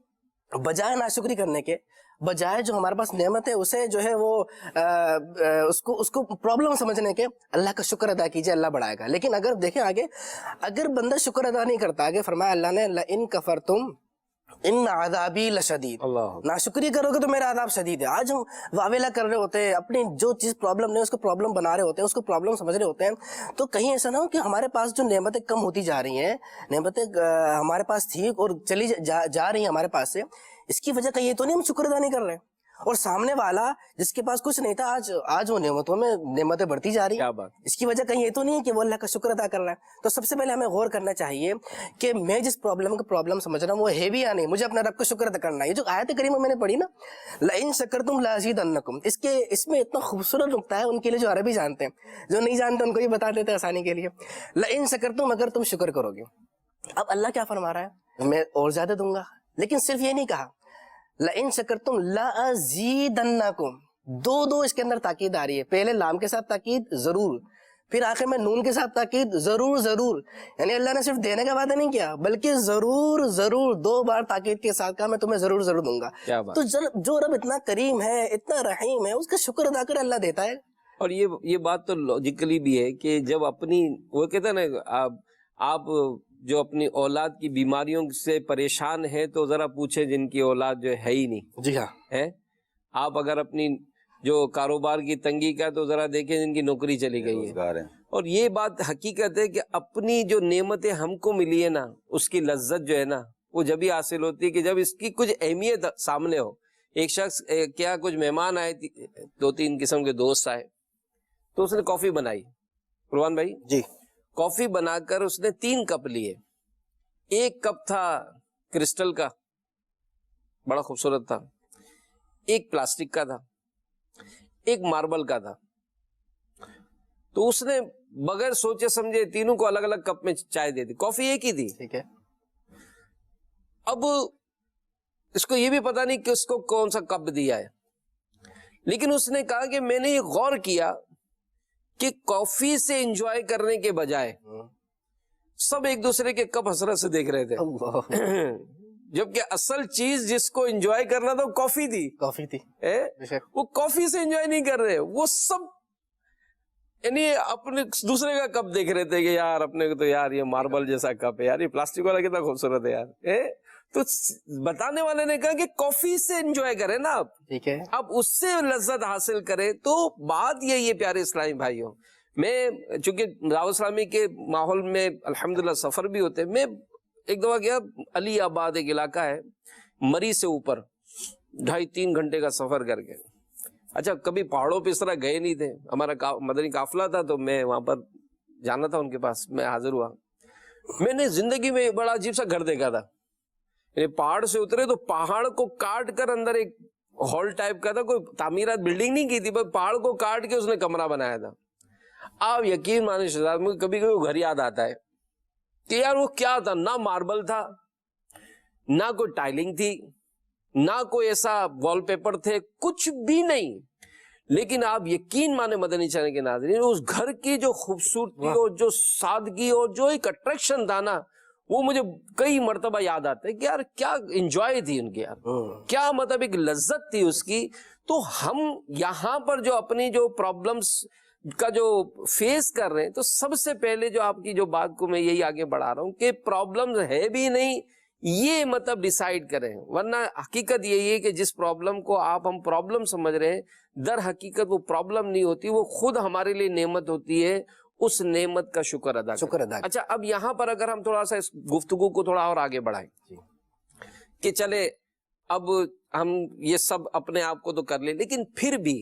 بجائے ناشکری کرنے کے، بجائے جو ہمارے پاس نعمت ہے اسے جو ہے وہ اس کو پرابلم سمجھنے کے، اللہ کا شکر ادا کیجئے، اللہ بڑھائے گا. لیکن اگر دیکھیں آگے، اگر بندہ شکر ادا نہیں کرتا، آگے فرمایا اللہ نے لئن کفرتم ان عذابی لشدید، اللہ ناشکری کرو گے تو میرا عذاب شدید ہے. آج ہم واویلا کر رہے ہوتے ہیں، اپنی جو چیز پرابلم نہیں اس کو پرابلم بنا رہے ہوتے ہیں، اس کو پرابلم سمجھ رہے ہوتے ہیں. تو کہیں ایسا نہ ہو کہ ہمارے پاس جو نعمتیں کم ہوتی جا رہی ہیں، نعمتیں ہمارے پاس تھی اور چلی جا رہی ہیں ہمارے پاس سے، اس کی وجہ کہیں یہ تو نہیں ہم شکر ادا نہیں کر رہے، اور سامنے والا جس کے پاس کچھ نہیں تھا آج وہ نعمتوں میں نعمتیں بڑھتی جا رہی ہیں. کیا بات. اس کی وجہ کہیں یہ تو نہیں ہے کہ وہ اللہ کا شکر ادا کر رہا ہے. تو سب سے پہلے ہمیں غور کرنا چاہیے کہ میں جس پرابلم سمجھ رہا ہوں وہ ہے بھی یا نہیں، مجھے اپنا رب کا شکر ادا کرنا ہے. یہ جو آیت کریمہ میں نے پڑھی نا، لئن شکرتم لازیدنکم، اس میں اتنا خوبصورت نقطہ ہے ان کے لیے جو عربی جانتے ہیں، جو نہیں جانتے ان کو بھی بتا دیتے ہیں آسانی کے لیے. لئن شکرتم، اگر تم شکر کرو گے. اب اللہ کیا فرما رہا ہے، میں اور زیادہ دوں گا. لیکن صرف یہ نہیں کہا لئن شکرتم لازیدنکم، دو اس کے اندر تاکید آ رہی ہے. پہلے لام کے ساتھ تاکید ضرور، پھر آخر میں نون کے ساتھ تاکید ضرور. یعنی اللہ نے صرف دینے کا وعدہ نہیں کیا بلکہ ضرور 2 بار تاکید کے ساتھ کہا میں تمہیں ضرور دوں گا. تو جو رب اتنا کریم ہے، اتنا رحیم ہے، اس کا شکر ادا کر اللہ دیتا ہے. اور یہ بات تو لاجیکلی بھی ہے کہ جب اپنی وہ کہتے ہیں نا، آپ جو اپنی اولاد کی بیماریوں سے پریشان ہیں تو ذرا پوچھیں جن کی اولاد جو ہے ہی نہیں. جی ہاں. ہے آپ اگر اپنی جو کاروبار کی تنگی کا تو ذرا دیکھیں جن کی نوکری چلی گئی ہے. اور یہ بات حقیقت ہے کہ اپنی جو نعمتیں ہم کو ملی ہے نا، اس کی لذت جو ہے نا وہ جب ہی حاصل ہوتی ہے کہ جب اس کی کچھ اہمیت سامنے ہو. ایک شخص کیا کچھ مہمان آئے، 2-3 قسم کے دوست آئے، تو اس نے کافی بنائی. قربان بھائی جی، کافی بنا کر اس نے 3 کپ لیے. ایک کپ تھا کرسٹل کا، بڑا خوبصورت تھا، ایک پلاسٹک کا تھا، ایک ماربل کا تھا. تو اس نے بغیر سوچے سمجھے تینوں کو الگ الگ کپ میں چائے دے دی. کافی ایک ہی تھی. ٹھیک ہے. اب اس کو یہ بھی پتا نہیں کہ اس کو کون سا کپ دیا ہے، لیکن اس نے کہا کہ میں نے یہ غور کیا کہ کافی سے انجوائے کرنے کے بجائے سب ایک دوسرے کے کپ حسرت سے دیکھ رہے تھے، جبکہ اصل چیز جس کو انجوائے کرنا تھا وہ کافی تھی. وہ کافی سے انجوائے نہیں کر رہے، وہ سب یعنی اپنے دوسرے کا کپ دیکھ رہے تھے کہ یار اپنے کو تو یار یہ ماربل جیسا کپ ہے، یار یہ پلاسٹک والا کتنا خوبصورت ہے یار. تو بتانے والے نے کہا کہ کافی سے انجوائے کریں نا آپ، ٹھیک ہے، اب اس سے لذت حاصل کریں. تو بات یہ پیارے اسلامی بھائیوں، میں چونکہ دعوت اسلامی کے ماحول میں الحمدللہ سفر بھی ہوتے، میں ایک دفعہ گیا علی آباد، ایک علاقہ ہے مری سے اوپر، 2.5-3 گھنٹے کا سفر کر کے. اچھا کبھی پہاڑوں پہ اس طرح گئے نہیں تھے، ہمارا مدنی قافلہ تھا تو میں وہاں پر جانا تھا ان کے پاس، میں حاضر ہوا. میں نے زندگی میں بڑا عجیب سا گھر دیکھا تھا. یعنی پہاڑ سے اترے تو پہاڑ کو کاٹ کر اندر ایک ہال ٹائپ کا تھا، کوئی تعمیرات بلڈنگ نہیں کی تھی، بس پہاڑ کو کاٹ کے اس نے کمرہ بنایا تھا. آپ یقین مانے شہزاد، مجھے کبھی کبھی گھر یاد آتا ہے کہ یار وہ کیا تھا، نہ ماربل تھا، نہ کوئی ٹائلنگ تھی، نہ کوئی ایسا وال پیپر تھے، کچھ بھی نہیں. لیکن آپ یقین مانے مدنی چینل کے ناظرین، اس گھر کی جو خوبصورتی اور جو سادگی اور جو ایک اٹریکشن تھا نا، وہ مجھے کئی مرتبہ یاد آتا ہے کہ یار کیا انجوائے تھی ان کی، یار کیا مطلب ایک لذت تھی اس کی. تو ہم یہاں پر جو اپنی جو پرابلمز کا جو فیس کر رہے ہیں، تو سب سے پہلے جو آپ کی جو بات کو میں یہی آگے بڑھا رہا ہوں کہ پرابلمز ہے بھی نہیں، یہ مطلب ڈیسائیڈ کریں. ورنہ حقیقت یہی ہے کہ جس پرابلم کو ہم پرابلم سمجھ رہے ہیں، در حقیقت وہ پرابلم نہیں ہوتی، وہ خود ہمارے لیے نعمت ہوتی ہے. اس نعمت کا شکر ادا. اچھا اب یہاں پر اگر ہم تھوڑا سا اس گفتگو کو تھوڑا اور آگے بڑھائیں کہ چلے اب ہم یہ سب اپنے آپ کو تو کر لیں، لیکن پھر بھی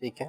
ٹھیک ہے.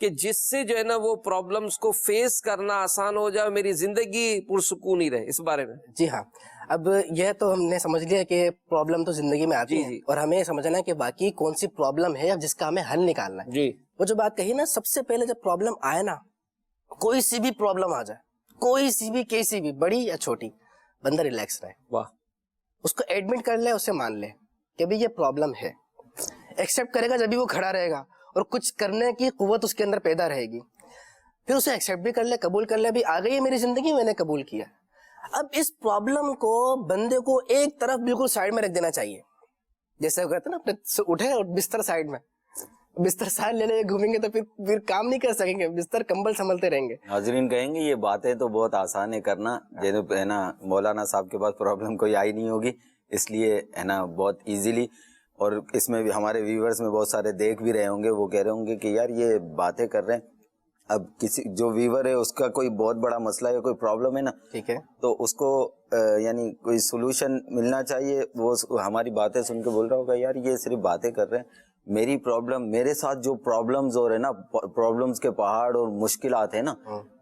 کہ جس سے جو ہے نا وہ پرابلمز کو فیس کرنا آسان ہو جائے, میری زندگی پرسکون ہی رہے. اس بارے میں جی ہاں, اب یہ تو ہم نے سمجھ لیا کہ پرابلم تو زندگی میں آتی ہے, اور ہمیں سمجھنا ہے کہ باقی کون سی پرابلم ہے اب جس کا ہمیں حل نکالنا ہے. جی, وہ جو بات کہی نا, سب سے پہلے جب پرابلم آئے نا, کوئی سی بھی پرابلم آ جائے, کوئی سی بھی, کیسی بھی, بڑی یا چھوٹی, بندہ ریلیکس رہے. واہ, اس کو ایڈمٹ کر لے, اسے مان لے کہ بھی یہ پرابلم ہے. ایکسیپٹ کرے گا جب بھی وہ کھڑا رہے گا, اور کچھ کرنے کی قوت اس کے اندر پیدا رہے گی, پھر اسے ایکسیپٹ بھی کر لے, قبول کر لے, بھی آ گئی ہے میری زندگی, میں نے قبول کیا. اب اس پرابلم کو بندے کو ایک طرف بالکل سائڈ میں رکھ دینا چاہیے. جیسے وہ کہتے ہیں نا, اٹھے اور بستر سائڈ میں, بستر سائڈ لے لے گھومیں گے تو پھر کام نہیں کر سکیں گے, بستر کمبل سنبھلتے رہیں گے. ناظرین کہیں گے یہ باتیں تو بہت آسان ہے کرنا, ہے نا, مولانا صاحب کے پاس پرابلم کوئی آئی نہیں ہوگی, اس لیے ہے نا بہت ایزیلی, اور اس میں بھی ہمارے ویورز میں بہت سارے دیکھ بھی رہے ہوں گے, وہ کہہ رہے ہوں گے کہ یار یہ باتیں کر رہے ہیں. اب کسی جو ویور ہے اس کا کوئی بہت بڑا مسئلہ ہے, کوئی پرابلم ہے نا, ٹھیک ہے, تو اس کو یعنی کوئی سولوشن ملنا چاہیے. وہ ہماری باتیں سن کے بول رہا ہوگا یار یہ صرف باتیں کر رہے ہیں, میری پرابلم, میرے ساتھ جو پرابلمز ہو رہے ہیں نا, پرابلمز کے پہاڑ اور مشکلات ہیں نا,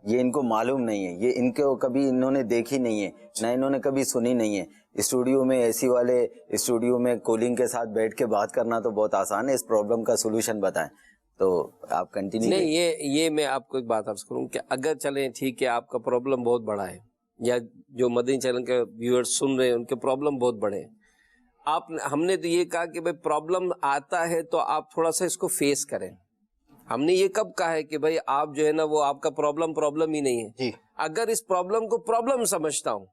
یہ ان کو معلوم نہیں ہے, یہ ان کو کبھی انہوں نے دیکھی نہیں ہے, نہ انہوں نے کبھی سنی نہیں ہے. اسٹوڈیو میں اے سی والے اسٹوڈیو میں کولنگ کے ساتھ بیٹھ کے بات کرنا تو بہت آسان ہے, اس پرابلم کا سولوشن بتائیں. تو آپ کنٹینیو. نہیں, یہ میں آپ کو ایک بات عرض کروں کہ اگر چلیں ٹھیک ہے آپ کا پرابلم بہت بڑا ہے, یا جو مدنی چینل کے ویورز سن رہے ہیں ان کے پرابلم بہت بڑے ہیں, ہم نے تو یہ کہا کہ بھائی پرابلم آتا ہے تو آپ تھوڑا سا اس کو فیس کریں. ہم نے یہ کب کہا ہے کہ بھائی آپ جو ہے نا وہ آپ کا پرابلم ہی نہیں ہے. جی, اگر اس پرابلم کو پرابلم سمجھتا ہوں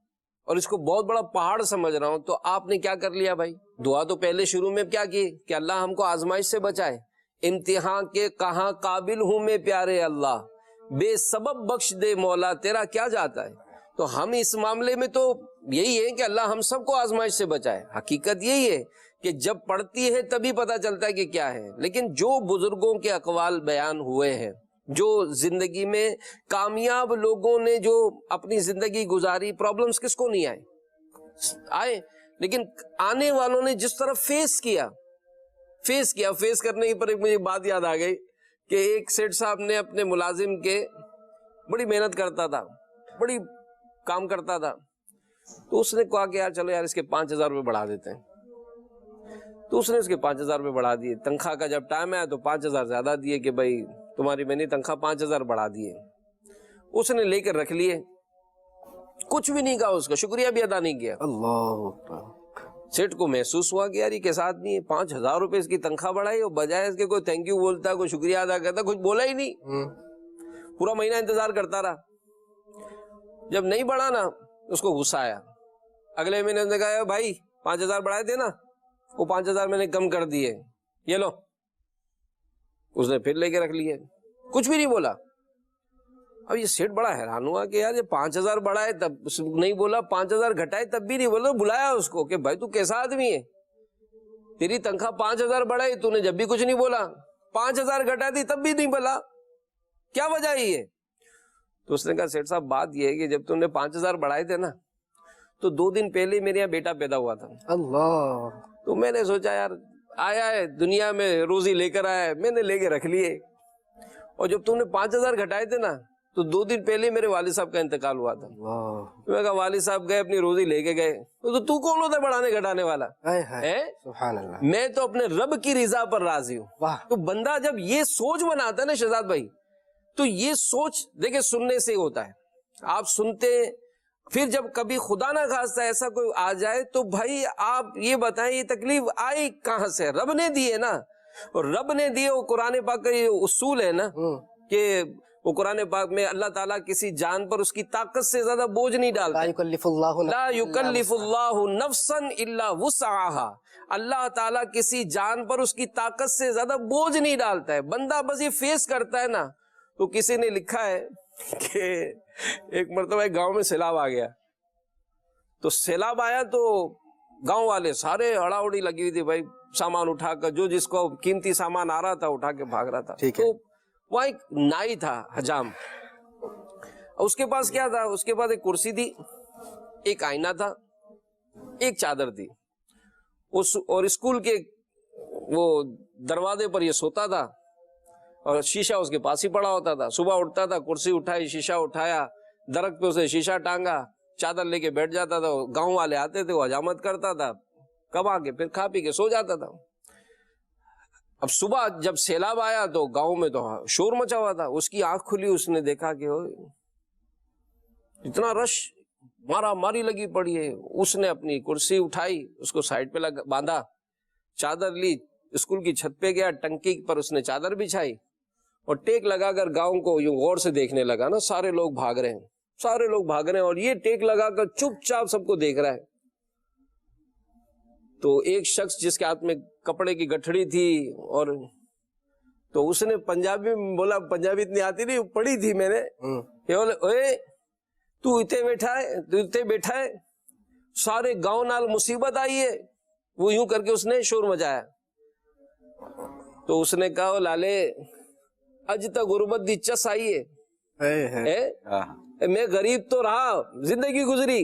اور اس کو بہت بڑا پہاڑ سمجھ رہا ہوں, تو آپ نے کیا کر لیا بھائی, دعا تو پہلے شروع میں کیا کی کہ اللہ ہم کو آزمائش سے بچائے, امتحان کے کہاں قابل ہوں میں پیارے اللہ, بے سبب بخش دے مولا تیرا کیا جاتا ہے. تو ہم اس معاملے میں تو یہی ہے کہ اللہ ہم سب کو آزمائش سے بچائے. حقیقت یہی ہے کہ جب پڑھتی ہے تبھی پتہ چلتا ہے کہ کیا ہے. لیکن جو بزرگوں کے اقوال بیان ہوئے ہیں, جو زندگی میں کامیاب لوگوں نے جو اپنی زندگی گزاری, پرابلمز کس کو نہیں آئے, لیکن آنے والوں نے جس طرح فیس کیا, فیس کرنے کے پر ایک مجھے بات یاد آ گئی کہ ایک سیٹ صاحب نے اپنے ملازم کے بڑی محنت کرتا تھا, بڑی کام کرتا تھا, تو اس نے کہا کہ یار چلو یار اس کے 5,000 روپے بڑھا دیتے ہیں. تو اس نے اس کے 5,000 روپے بڑھا دیے. تنخواہ کا جب ٹائم آیا تو 5,000 زیادہ دیے کہ بھائی تمہاری میں نے تنخواہ 5,000 بڑھا دیے. اس نے لے کر رکھ لیے, کچھ بھی نہیں کہا, اس کا شکریہ بھی ادا نہیں کیا. اللہ, سیٹ کو محسوس ہوا کہ یار یہ کیسا آدمی ہے, 5,000 روپے اس کی تنخواہ بڑھائی اور بجائے اس کے کوئی تھینک یو بولتا, کوئی شکریہ ادا کرتا, کچھ بولا ہی نہیں. پورا مہینہ انتظار کرتا رہا. جب نہیں بڑھا نا اس کو غصہ آیا. اگلے مہینے نے کہا بھائی 5,000 بڑھائے تھے نا, وہ 5,000 میں نے کم کر دیے, یہ لو. اس نے پھر لے کے رکھ لیے, کچھ بھی نہیں بولا. اب یہ سیٹ بڑا حیران ہوا کہ یار یہ 5,000 بڑھائے تب نہیں بولا, 5,000 گھٹائے تب بھی نہیں بولا. بلایا اس کو کہ بھائی تو کیسا آدمی ہے, تیری تنخواہ 5,000 بڑھائی, تو نے جب بھی کچھ نہیں بولا, 5,000 گھٹا دی تب بھی نہیں بولا, کیا وجہ ہے؟ تو اس نے کہا سیٹ صاحب بات یہ ہے کہ جب تم نے 5,000 بڑھائے تھے نا تو 2 دن پہلے میرے یہاں بیٹا پیدا ہوا تھا. اللہ, تو میں نے سوچا یار آیا ہے دنیا میں روزی لے کر آیا ہے, میں نے لے کے رکھ لیے. اور جب تم نے 5,000 گھٹائے تھے نا تو 2 دن پہلے میرے والد صاحب کا انتقال ہوا تھا. میں کہا والد صاحب گئے اپنی روزی لے کے گئے, تو کون ہوتا ہے بڑھانے گھٹانے والا؟ سبحان اللہ, میں تو اپنے رب کی رضا پر راضی ہوں. تو بندہ جب یہ سوچ بناتا ہے نا شہزاد بھائی, تو یہ سوچ دیکھیں سننے سے ہوتا ہے. آپ سنتے, پھر جب کبھی خدا نہ خواستہ ایسا کوئی آ جائے تو بھائی آپ یہ بتائیں یہ تکلیف آئی کہاں سے؟ رب نے دی ہے نا, اور رب نے دیے. وہ قرآن پاک کا یہ اصول ہے نا کہ وہ قرآن پاک میں اللہ تعالیٰ کسی جان پر اس کی طاقت سے زیادہ بوجھ نہیں ڈالتا. لا یکلف اللہ نفسا الا وسعها. اللہ تعالیٰ کسی جان پر اس کی طاقت سے زیادہ بوجھ نہیں ڈالتا ہے. بندہ بس یہ فیس کرتا ہے نا. تو کسی نے لکھا ہے کہ ایک مرتبہ ایک گاؤں میں سیلاب آ گیا, تو سیلاب آیا تو گاؤں والے سارے اڑا اڑی لگی ہوئی تھی بھائی, سامان اٹھا کر جو جس کو قیمتی سامان آ رہا تھا اٹھا کے بھاگ رہا تھا. تو وہاں ایک نائی تھا حجام. اس کے پاس کیا تھا؟ اس کے پاس ایک کرسی تھی, ایک آئینہ تھا, ایک چادر تھی. اور اسکول کے وہ دروازے پر یہ سوتا تھا اور شیشہ اس کے پاس ہی پڑا ہوتا تھا. صبح اٹھتا تھا, کرسی اٹھائی, شیشہ اٹھایا, درخت پہ اسے شیشہ ٹانگا, چادر لے کے بیٹھ جاتا تھا. گاؤں والے آتے تھے, وہ حجامت کرتا تھا, کما کے پھر کھا پی کے سو جاتا تھا. اب صبح جب سیلاب آیا تو گاؤں میں تو شور مچا ہوا تھا. اس کی آنکھ کھلی, اس نے دیکھا کہ اتنا رش, مارا ماری لگی پڑی ہے. اس نے اپنی کرسی اٹھائی, اس کو سائڈ پہ باندھا, چادر لی, اسکول کی چھت پہ گیا, ٹنکی پر اس نے چادر بچھائی اور ٹیک لگا کر گاؤں کو یوں غور سے دیکھنے لگا نا. سارے لوگ بھاگ رہے ہیں, سارے لوگ بھاگ رہے ہیں, اور یہ ٹیک لگا کر چپ چاپ سب کو دیکھ رہا ہے. تو ایک شخص جس کے ہاتھ میں کپڑے کی گٹھڑی تھی, اور تو اس نے پنجابی میں بولا, پنجابی اتنی آتی نہیں, پڑھی تھی میں نے, تو اتنے بیٹھا ہے, سارے گاؤں نال مصیبت آئی ہے. وہ یوں کر کے اس نے شور مچایا. تو اس نے کہا, لالے اج تک غربت دی چس آئی ہے, میں غریب تو رہا, زندگی گزری,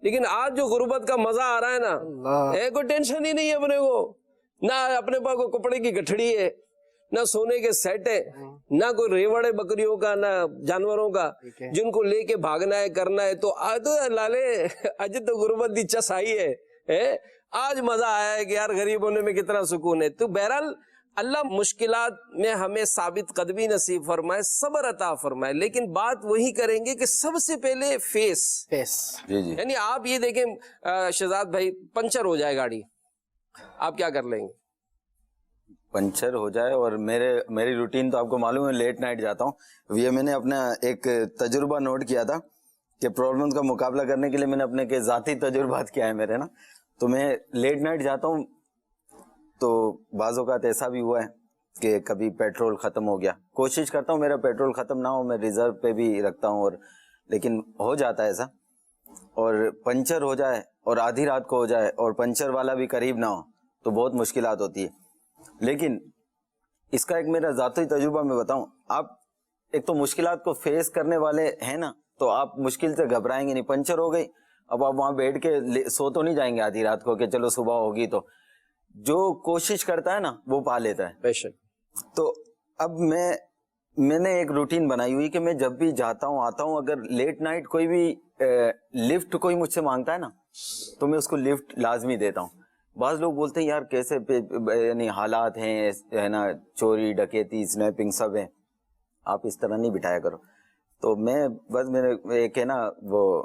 لیکن آج جو غربت کا مزہ آ رہا ہے نا, کوئی ٹینشن ہی نہیں ہے اپنے کو, نہ اپنے پاس کوئی کپڑے کی گٹھڑی ہے, نہ سونے کے سیٹ ہے, نہ کوئی ریوڑے بکریوں کا, نہ جانوروں کا جن کو لے کے بھاگنا ہے, کرنا ہے. تو آج تو لالے اج تو غربت دی چس آئی ہے, آج مزہ آیا ہے کہ یار غریب ہونے میں کتنا سکون ہے. تو بہرحال اللہ مشکلات میں ہمیں ثابت قدمی نصیب فرمائے, صبر عطا فرمائے, لیکن بات وہی کریں گے کہ سب سے پہلے فیس. یعنی آپ یہ دیکھیں شہزاد بھائی, پنچر ہو جائے گاڑی, آپ کیا کر لیں گے؟ پنچر ہو جائے, اور میری روٹین تو آپ کو معلوم ہے, لیٹ نائٹ جاتا ہوں. یہ میں نے اپنا ایک تجربہ نوٹ کیا تھا کہ پرابلمز کا مقابلہ کرنے کے لیے میں نے اپنے کے ذاتی تجربات کیا ہے میرے نا. تو میں لیٹ نائٹ جاتا ہوں, تو بعض اوقات ایسا بھی ہوا ہے کہ کبھی پیٹرول ختم ہو گیا. کوشش کرتا ہوں میرا پیٹرول ختم نہ ہو, میں ریزرو پہ بھی رکھتا ہوں, لیکن ہو جاتا ہے ایسا. اور پنچر ہو جائے اور آدھی رات کو ہو جائے اور پنچر والا بھی قریب نہ ہو تو بہت مشکلات ہوتی ہے. لیکن اس کا ایک میرا ذاتی تجربہ میں بتاؤں, آپ ایک تو مشکلات کو فیس کرنے والے ہیں نا, تو آپ مشکل سے گھبرائیں گے نہیں. پنچر ہو گئی, اب آپ وہاں بیٹھ کے سو تو نہیں جائیں گے آدھی رات کو کہ چلو صبح ہوگی. تو جو کوشش کرتا ہے نا وہ پا لیتا ہے. بے شک. تو اب میں نے ایک روٹین بنائی ہوئی کہ میں جب بھی جاتا ہوں آتا ہوں, اگر لیٹ نائٹ کوئی بھی لفٹ کوئی مجھ سے مانگتا ہے نا, تو میں اس کو لفٹ لازمی دیتا ہوں. بعض لوگ بولتے ہیں یار کیسے یعنی حالات ہیں ہے نا, چوری ڈکیتی اسنیپنگ سب ہیں, آپ اس طرح نہیں بٹھایا کرو. تو میں بس میرے ایک ہے نا, وہ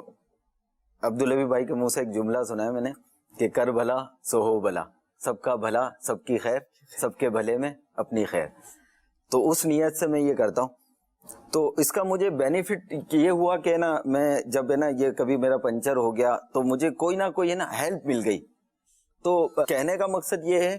عبدالحبیب بھائی کے منہ سے ایک جملہ سنا ہے میں نے کہ کر بھلا سو ہو بھلا, سب کا بھلا سب کی خیر, سب کے بھلے میں اپنی خیر. تو اس نیت سے میں یہ کرتا ہوں. تو اس کا مجھے بینیفٹ یہ ہوا کہ نا, میں جب ہے نا یہ کبھی میرا پنچر ہو گیا تو مجھے کوئی نہ کوئی ہے نا ہیلپ مل گئی. تو کہنے کا مقصد یہ ہے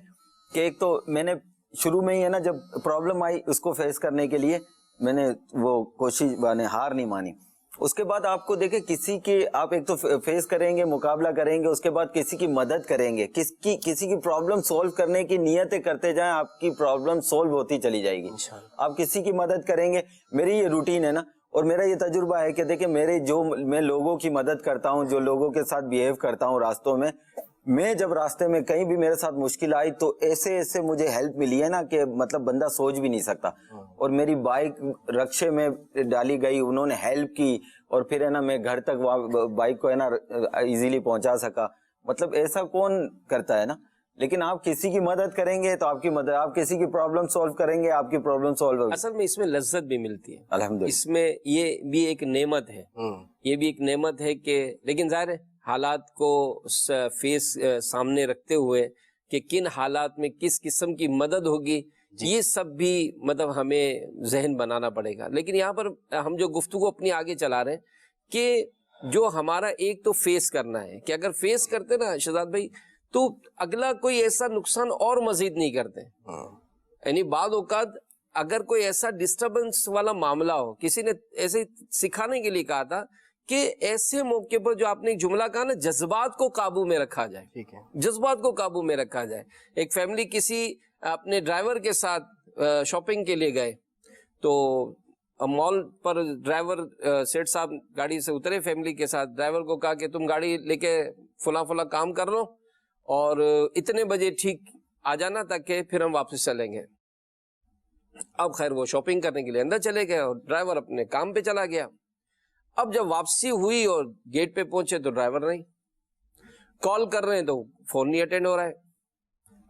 کہ ایک تو میں نے شروع میں ہی ہے نا, جب پرابلم آئی اس کو فیس کرنے کے لیے میں نے وہ کوشش ہار نہیں مانی. اس کے بعد آپ کو دیکھیں کسی کی آپ ایک تو فیس کریں گے, مقابلہ کریں گے, اس کے بعد کسی کی مدد کریں گے, کسی کی پرابلم سولو کرنے کی نیتیں کرتے جائیں, آپ کی پرابلم سولو ہوتی چلی جائے گی. آپ کسی کی مدد کریں گے. میری یہ روٹین ہے نا, اور میرا یہ تجربہ ہے کہ دیکھیں میں لوگوں کی مدد کرتا ہوں, جو لوگوں کے ساتھ بیہیو کرتا ہوں راستوں میں جب راستے میں کہیں بھی میرے ساتھ مشکل آئی تو ایسے مجھے ہیلپ ملی ہے نا کہ مطلب بندہ سوچ بھی نہیں سکتا. اور میری بائک رکشے میں ڈالی گئی, انہوں نے ہیلپ کی, اور پھر ہے نا میں گھر تک بائک کو ہے نا ایزیلی پہنچا سکا. مطلب ایسا کون کرتا ہے نا, لیکن آپ کسی کی مدد کریں گے تو آپ کی مدد, آپ کسی کی پرابلم سولو کریں گے آپ کی پرابلم سولو ہوگی. اصل میں اس میں لذت بھی ملتی ہے الحمدللہ. اس میں یہ بھی ایک نعمت ہے, یہ بھی ایک نعمت ہے کہ, لیکن ظاہر ہے حالات کو فیس سامنے رکھتے ہوئے کہ کن حالات میں کس قسم کی مدد ہوگی, یہ سب بھی مطلب ہمیں ذہن بنانا پڑے گا. لیکن یہاں پر ہم جو گفتگو اپنی آگے چلا رہے ہیں کہ جو ہمارا ایک تو فیس کرنا ہے, کہ اگر فیس کرتے نا شہزاد بھائی تو اگلا کوئی ایسا نقصان اور مزید نہیں کرتے. یعنی بعض اوقات اگر کوئی ایسا ڈسٹربنس والا معاملہ ہو, کسی نے ایسے سکھانے کے لیے کہا تھا کہ ایسے موقع پر جو آپ نے ایک جملہ کہا نا, جذبات کو قابو میں رکھا جائے. ٹھیک ہے, جذبات کو قابو میں رکھا جائے. ایک فیملی کسی اپنے ڈرائیور کے ساتھ شاپنگ کے لیے گئے, تو مال پر ڈرائیور سیٹ صاحب گاڑی سے اترے فیملی کے ساتھ, ڈرائیور کو کہا کہ تم گاڑی لے کے فلاں فلاں کام کر لو اور اتنے بجے ٹھیک آ جانا تاکہ پھر ہم واپس چلیں گے. اب خیر وہ شاپنگ کرنے کے لیے اندر چلے گئے اور ڈرائیور اپنے کام پہ چلا گیا. اب جب واپسی ہوئی اور گیٹ پہ پہنچے تو ڈرائیور نہیں, کال کر رہے ہیں تو فون نہیں اٹینڈ ہو رہا ہے.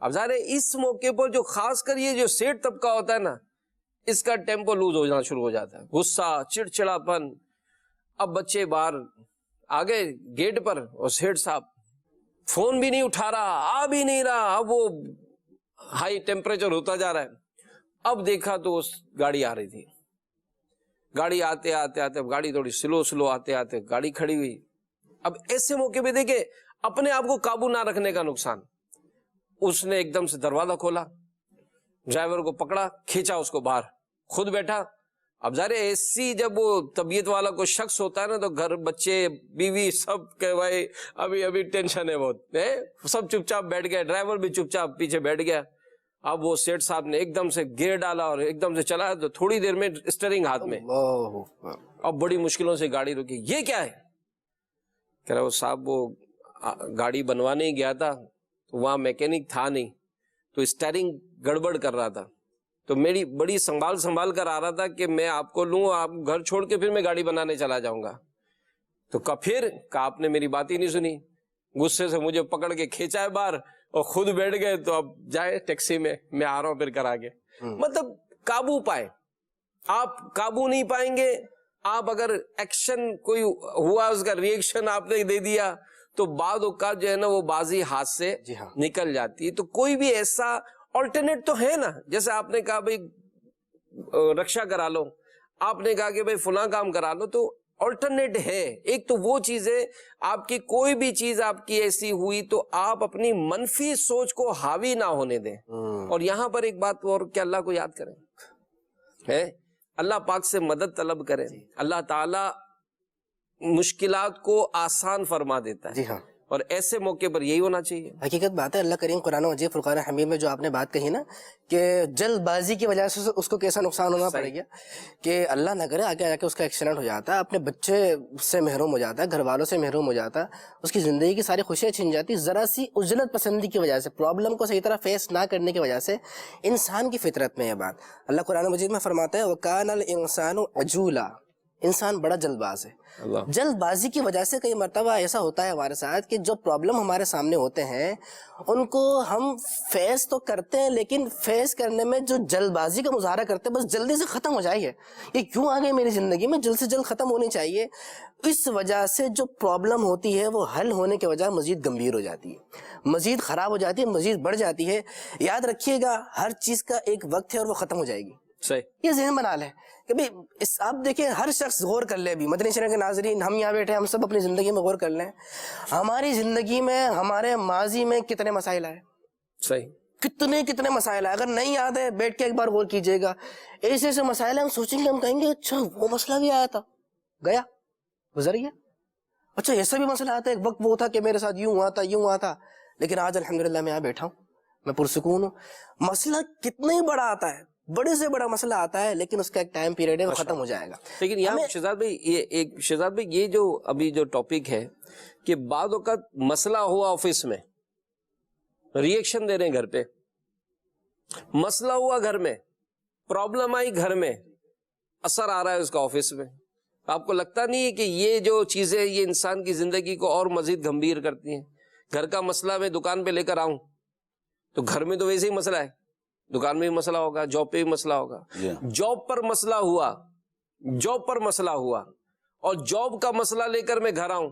اب ظاہر ہے اس موقع پر جو خاص کر یہ جو سیٹ طبقہ ہوتا ہے نا, اس کا ٹیمپو لوز ہو جانا شروع ہو جاتا ہے, غصہ, چڑچڑاپن. اب بچے باہر آ گئے گیٹ پر اور سیٹ صاحب فون بھی نہیں اٹھا رہا, آ بھی نہیں رہا. اب وہ ہائی ٹیمپریچر ہوتا جا رہا ہے. اب دیکھا تو اس گاڑی آ رہی تھی, گاڑی آتے آتے آتے اب گاڑی تھوڑی سلو آتے آتے گاڑی کھڑی ہوئی. اب ایسے موقع پہ دیکھے اپنے آپ کو قابو نہ رکھنے کا نقصان. اس نے ایک دم سے دروازہ کھولا, ڈرائیور کو پکڑا, کھینچا اس کو باہر, خود بیٹھا. اب ظاہر ایسی جب وہ طبیعت والا کوئی شخص ہوتا ہے نا تو گھر بچے بیوی سب کہ بھائی ابھی ٹینشن ہے بہت, سب چپ چاپ بیٹھ گئے, ڈرائیور بھی چپ چاپ پیچھے بیٹھ گیا. اب وہ سیٹ صاحب نے ایک دم سے گیئر ڈالا اور ایک دم سے چلا تو تھوڑی دیر میں اسٹیئرنگ ہاتھ میں. اب بڑی مشکلوں سے گاڑی رکی. یہ کیا ہے؟ کہہ رہا وہ صاحب وہ گاڑی بنوانے ہی گیا تھا تو وہاں میکینک تھا نہیں تو اسٹیئرنگ گڑبڑ کر رہا تھا, تو میری بڑی سنبھال کر آ رہا تھا کہ میں آپ کو لوں, آپ گھر چھوڑ کے پھر میں گاڑی بنانے چلا جاؤں گا. تو پھر آپ نے میری بات ہی نہیں سنی, غصے سے مجھے پکڑ کے کھینچا ہے باہر اور خود بیٹھ گئے. تو اب جائے ٹیکسی میں آ رہا ہوں پھر کرا کے. مطلب قابو پائے, آپ قابو نہیں پائیں گے. آپ اگر ایکشن کوئی ہوا اس کا ریئیکشن آپ نے دے دیا تو بعض اوقات جو ہے نا وہ بازی ہاتھ سے نکل جاتی ہے. تو کوئی بھی ایسا آلٹرنیٹ تو ہے نا, جیسے آپ نے کہا بھائی رکشا کرا لو, آپ نے کہا کہ بھائی فلاں کام کرا لو, تو آلٹرنیٹ ہے. ایک تو وہ چیز ہے, آپ کی کوئی بھی چیز آپ کی ایسی ہوئی تو آپ اپنی منفی سوچ کو حاوی نہ ہونے دیں. اور یہاں پر ایک بات اور کہ اللہ کو یاد کریں, ہے اللہ پاک سے مدد طلب کریں. اللہ تعالی مشکلات کو آسان فرما دیتا ہے. جی ہاں, اور ایسے موقع پر یہی ہونا چاہیے. حقیقت بات ہے. اللہ کریم قرآن مجید فرقان حمید میں جو آپ نے بات کہی نا کہ جلد بازی کی وجہ سے اس کو کیسا نقصان ہونا پڑے گا کہ اللہ نہ کرے آگے جا کے اس کا ایکسیڈنٹ ہو جاتا ہے, اپنے بچے سے محروم ہو جاتا ہے, گھر والوں سے محروم ہو جاتا ہے, اس کی زندگی کی ساری خوشیاں چھن جاتی ذرا سی عجلت پسندی کی وجہ سے, پرابلم کو صحیح طرح فیس نہ کرنے کی وجہ سے. انسان کی فطرت میں یہ بات اللہ قرآن مجید میں فرماتا ہے وَكَانَ الْإِنسَانُ عَجُولًا, انسان بڑا جلد باز ہے. جلد بازی کی وجہ سے کئی مرتبہ ایسا ہوتا ہے ہمارے ساتھ کہ جو پرابلم ہمارے سامنے ہوتے ہیں ان کو ہم فیس تو کرتے ہیں لیکن فیس کرنے میں جو جلد بازی کا مظاہرہ کرتے ہیں بس جلدی سے ختم ہو جائے, یہ کیوں آ گئی میری زندگی میں, جلد سے جلد ختم ہونی چاہیے. اس وجہ سے جو پرابلم ہوتی ہے وہ حل ہونے کے بجائے مزید گمبھیر ہو جاتی ہے, مزید خراب ہو جاتی ہے, مزید بڑھ جاتی ہے. یاد رکھیے گا ہر چیز کا ایک وقت ہے اور وہ ختم ہو جائے گی. یہ ذہن بنا لیں کہ بھئی آپ دیکھیں ہر شخص غور کر لے. بھی مدنی چینل کے ناظرین, ہم یہاں بیٹھے ہم سب اپنی زندگی میں غور کر لیں, ہماری زندگی میں ہمارے ماضی میں کتنے مسائل آئے, صحیح کتنے مسائل آئے. اگر نہیں یاد ہے بیٹھ کے ایک بار غور کیجئے گا. ایسے مسائل ہم سوچیں گے, ہم کہیں گے اچھا وہ مسئلہ بھی آیا تھا, گیا گزر گیا. اچھا ایسا بھی مسئلہ آتا ہے, ایک وقت وہ تھا کہ میرے ساتھ یوں ہوا تھا لیکن آج الحمدللہ میں یہاں بیٹھا ہوں, میں پرسکون ہوں. مسئلہ کتنا ہی بڑا آتا ہے, بڑے سے بڑا مسئلہ آتا ہے لیکن اس کا ایک ٹائم پیریڈ ہے, وہ ختم ہو جائے گا. لیکن یہاں شہزاد بھائی یہ جو ابھی جو ٹاپک ہے کہ بعض اوقات مسئلہ ہوا آفس میں, ریئیکشن دے رہے ہیں گھر پہ, مسئلہ ہوا گھر میں, پرابلم آئی گھر میں, اثر آ رہا ہے اس کا آفس میں. آپ کو لگتا نہیں ہے کہ یہ جو چیزیں یہ انسان کی زندگی کو اور مزید گمبھیر کرتی ہیں؟ گھر کا مسئلہ میں دکان پہ لے کر آؤں تو گھر میں تو ویسے ہی مسئلہ ہے, دکان میں بھی مسئلہ ہوگا, جاب پہ بھی مسئلہ ہوگا. جاب پر مسئلہ ہوا اور جاب کا مسئلہ لے کر میں گھر آؤں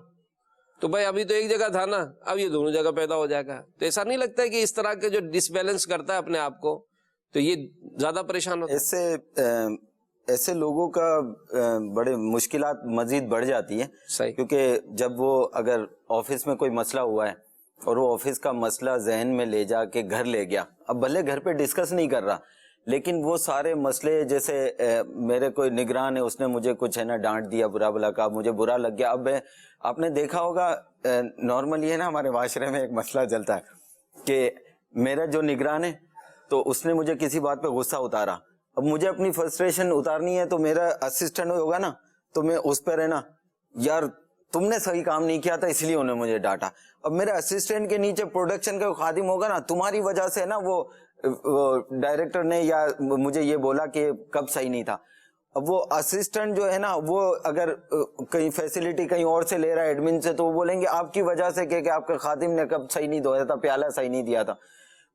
تو بھائی ابھی تو ایک جگہ تھا نا, اب یہ دونوں جگہ پیدا ہو جائے گا. تو ایسا نہیں لگتا ہے کہ اس طرح کے جو ڈس بیلنس کرتا ہے اپنے آپ کو تو یہ زیادہ پریشان ہوتا ہے؟ ایسے لوگوں کا بڑے مشکلات مزید بڑھ جاتی ہیں. صحیح. کیونکہ جب وہ اگر آفس میں کوئی مسئلہ ہوا ہے اور وہ آفس کا مسئلہ ذہن میں لے جا کے گھر لے گیا, اب بھلے گھر پہ ڈسکس نہیں کر رہا لیکن وہ سارے مسئلے, جیسے میرے کوئی نگران ہے اس نے مجھے کچھ ہے نا ڈانٹ دیا, برا بلا کہا, مجھے برا لگ گیا. اب آپ نے دیکھا ہوگا نارمل یہ ہے نا ہمارے معاشرے میں ایک مسئلہ چلتا ہے کہ میرا جو نگران ہے تو اس نے مجھے کسی بات پہ غصہ اتارا, اب مجھے اپنی فرسٹریشن اتارنی ہے تو میرا اسسٹنٹ ہوگا نا, تو میں اس پہ رہنا, یار تم نے صحیح کام نہیں کیا تھا اس لیے انہوں نے مجھے ڈانٹا. اب میرے اسسٹنٹ کے نیچے پروڈکشن کا خادم ہوگا نا, تمہاری وجہ سے نا وہ ڈائریکٹر نے یا مجھے یہ بولا کہ کب صحیح نہیں تھا. اب وہ اسسٹنٹ جو ہے نا, وہ اگر کہیں فیسلٹی کہیں اور سے لے رہا ہے ایڈمن سے, تو وہ بولیں گے آپ کی وجہ سے کہ آپ کے خادم نے کب صحیح نہیں دھویا تھا, پیالہ صحیح نہیں دیا تھا.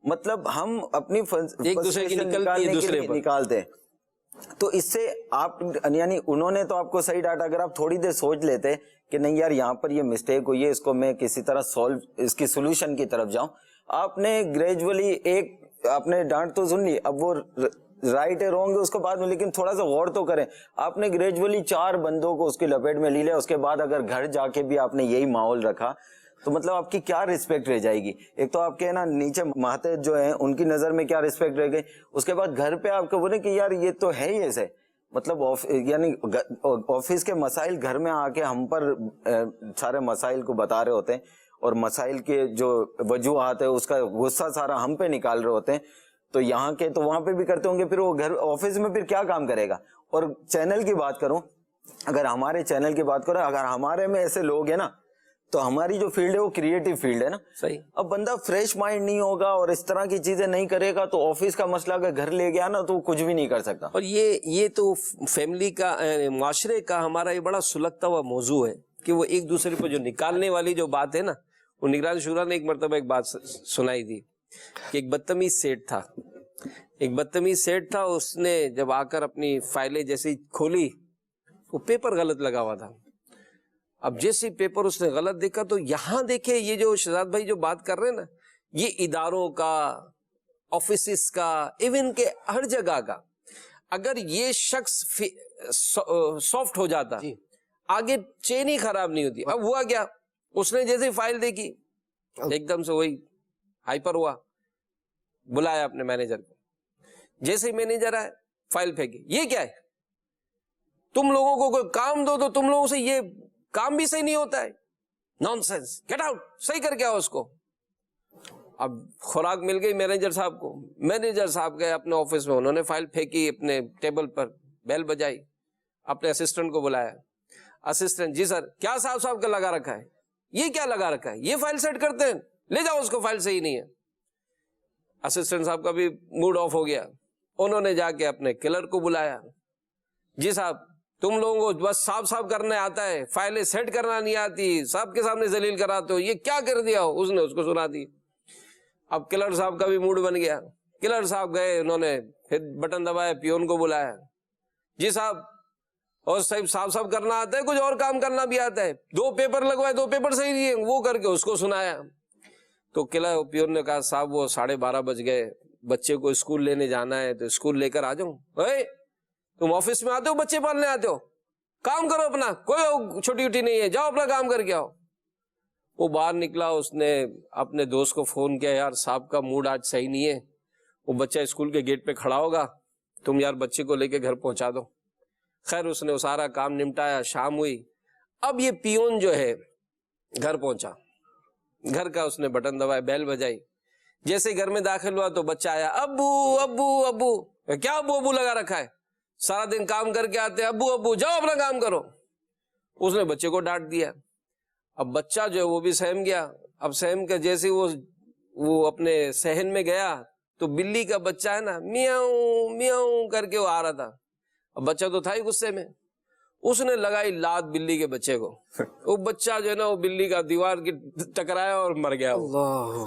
مطلب ہم اپنی ایک دوسرے کی نکالتے ہیں. تو اس سے آپ یعنی انہوں نے تو آپ کو صحیح ڈانٹا, اگر آپ تھوڑی دیر سوچ لیتے کہ نہیں یار یہاں پر یہ مسٹیک ہوئی ہے, اس کو میں کسی طرح سولو, اس کی سولوشن کی طرف جاؤں. آپ نے گریجولی ایک آپ نے ڈانٹ تو سن لی, اب وہ رائٹ ہے رونگ ہے اس کو بعد میں, لیکن تھوڑا سا غور تو کریں. آپ نے گریجولی 4 بندوں کو اس کی لپیٹ میں لے لیا, اس کے بعد اگر گھر جا کے بھی آپ نے یہی ماحول رکھا تو مطلب آپ کی کیا رسپیکٹ رہ جائے گی. ایک تو آپ کے نا نیچے ماتحت جو ہیں ان کی نظر میں کیا رسپیکٹ رہ گئی, اس کے بعد گھر پہ آپ کو بولے کہ یار یہ تو ہے ہی ایسے, مطلب یعنی آفس کے مسائل گھر میں آ کے ہم پر سارے مسائل کو بتا رہے ہوتے ہیں, اور مسائل کے جو وجوہات ہے اس کا غصہ سارا ہم پہ نکال رہے ہوتے ہیں. تو یہاں کے تو وہاں پہ بھی کرتے ہوں گے, پھر وہ گھر آفس میں پھر کیا کام کرے گا. اور چینل کی بات کروں, اگر ہمارے چینل کی بات کرو, اگر ہمارے میں ایسے لوگ ہیں نا, تو ہماری جو فیلڈ ہے وہ کریٹو فیلڈ ہے نا. صحیح. اب بندہ فریش مائنڈ نہیں ہوگا اور اس طرح کی چیزیں نہیں کرے گا, تو آفس کا مسئلہ اگر گھر لے گیا نا تو کچھ بھی نہیں کر سکتا. اور یہ تو فیملی کا معاشرے کا ہمارا یہ بڑا سلگتا ہوا موضوع ہے کہ وہ ایک دوسرے پہ جو نکالنے والی جو بات ہے نا, وہ نگران شورا نے ایک مرتبہ ایک بات سنائی تھی کہ ایک بدتمیز سیٹ تھا, اس نے جب آ کر اپنی فائلیں جیسی کھولی, وہ پیپر غلط لگا ہوا تھا. اب جیسے پیپر اس نے غلط دیکھا تو یہاں دیکھے یہ جو شہزاد بھائی جو بات کر رہے ہیں نا, یہ اداروں کا, آفیسز کا, ایون کہ ہر جگہ کا, اگر یہ شخص سافٹ ہو جاتا آگے چین ہی خراب نہیں ہوتی. اب ہوا کیا, اس نے جیسے فائل دیکھی ایک دم سے وہی ہائپر ہوا, بلایا اپنے مینیجر کو. جیسے ہی مینیجر آئے فائل پھینکی, یہ کیا ہے, تم لوگوں کو کوئی کام دو تو تم لوگوں سے یہ کام بھی صحیح نہیں ہوتا ہے, نان سینس, گیٹ آؤٹ, صحیح کر کے آؤ اس کو. اب خوراک مل گئی مینیجر صاحب کو, مینیجر صاحب گئے اپنے آفس میں, انہوں نے فائل پھینکی اپنے ٹیبل پر, بیل بجائی, اپنے اسسٹنٹ کو بلایا. اسسٹنٹ, جی سر, کیا صاحب کا لگا رکھا ہے, یہ کیا لگا رکھا ہے, یہ فائل سیٹ کرتے ہیں, لے جاؤ اس کو, فائل صحیح نہیں ہے. اسسٹنٹ صاحب کا بھی موڈ آف ہو گیا, انہوں نے جا کے اپنے کلر کو بلایا, جی صاحب تم لوگوں کو بس صاف کرنے آتا ہے, فائلیں سیٹ کرنا نہیں آتی, صاحب کے سامنے ذلیل کراتے ہو, یہ کیا کر دیا ہو. اس نے اس کو سنا دی. اب کلر صاحب کا بھی موڈ بن گیا, کلر صاحب گئے, انہوں نے پھر بٹن دبایا, پیون کو بلایا, جی صاحب, اور صاحب کرنا آتا ہے, کچھ اور کام کرنا بھی آتا ہے, 2 پیپر لگوائے, 2 پیپر صحیح نہیں ہے, وہ کر کے اس کو سنایا. تو کلر پیون نے کہا صاحب وہ 12:30 بج گئے, بچے کو اسکول لینے جانا ہے, تو اسکول لے کر آ جاؤں. تم آفس میں آتے ہو, بچے پالنے آتے ہو, کام کرو اپنا, کوئی چھٹی وٹی نہیں ہے, جاؤ اپنا کام کر کے آؤ. وہ باہر نکلا, اس نے اپنے دوست کو فون کیا, یار صاحب کا موڈ آج صحیح نہیں ہے, وہ بچہ اسکول کے گیٹ پہ کھڑا ہوگا, تم یار بچے کو لے کے گھر پہنچا دو. خیر اس نے وہ سارا کام نمٹایا, شام ہوئی. اب یہ پیون جو ہے گھر پہنچا, گھر کا اس نے بٹن دبایا, بیل بجائی. جیسے گھر میں داخل ہوا تو بچہ آیا, ابو ابو ابو. کیا ابو لگا رکھا ہے, سارا دن کام کر کے آتے, ابو جاؤ اپنا کام کرو. اس نے بچے کو ڈانٹ دیا. اب بچہ جو ہے وہ بھی سہم گیا. اب سہم کا جیسے وہ اپنے صحن میں گیا تو بلی کا بچہ ہے نا, میاؤں میاؤں کر کے وہ آ رہا تھا. اب بچہ تو تھا ہی غصے میں, اس نے لگائی لات بلی کے بچے کو. وہ بچہ جو ہے نا وہ بلی کا دیوار کی ٹکرایا اور مر گیا.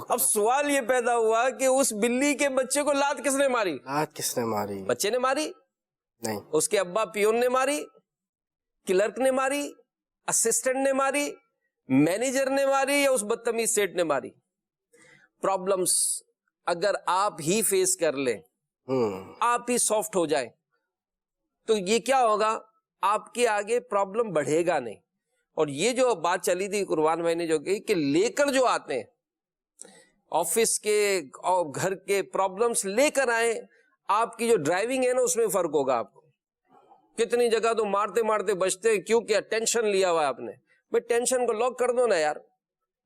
اب سوال یہ پیدا ہوا کہ اس بلی کے بچے کو لات کس نے ماری؟ بچے نے ماری نہیں, اس کے ابا پیون نے ماری, کلرک نے ماری, اسسٹنٹ نے ماری, مینیجر نے ماری, یا اس بدتمیز سیٹ نے ماری؟ پرابلمز اگر آپ ہی فیس کر لیں, آپ ہی سافٹ ہو جائیں, تو یہ کیا ہوگا, آپ کے آگے پرابلم بڑھے گا نہیں. اور یہ جو بات چلی تھی قربان بھائی نے جو کہی کہ لے کر جو آتے ہیں آفس کے اور گھر کے پرابلمز لے کر آئیں, آپ کی جو ڈرائیونگ ہے نا اس میں فرق ہوگا. آپ کو کتنی جگہ تو مارتے مارتے بچتے ہیں, کیوں کیا ٹینشن لیا ہوا ہے آپ نے. بھائی ٹینشن کو لاک کر دو نا یار,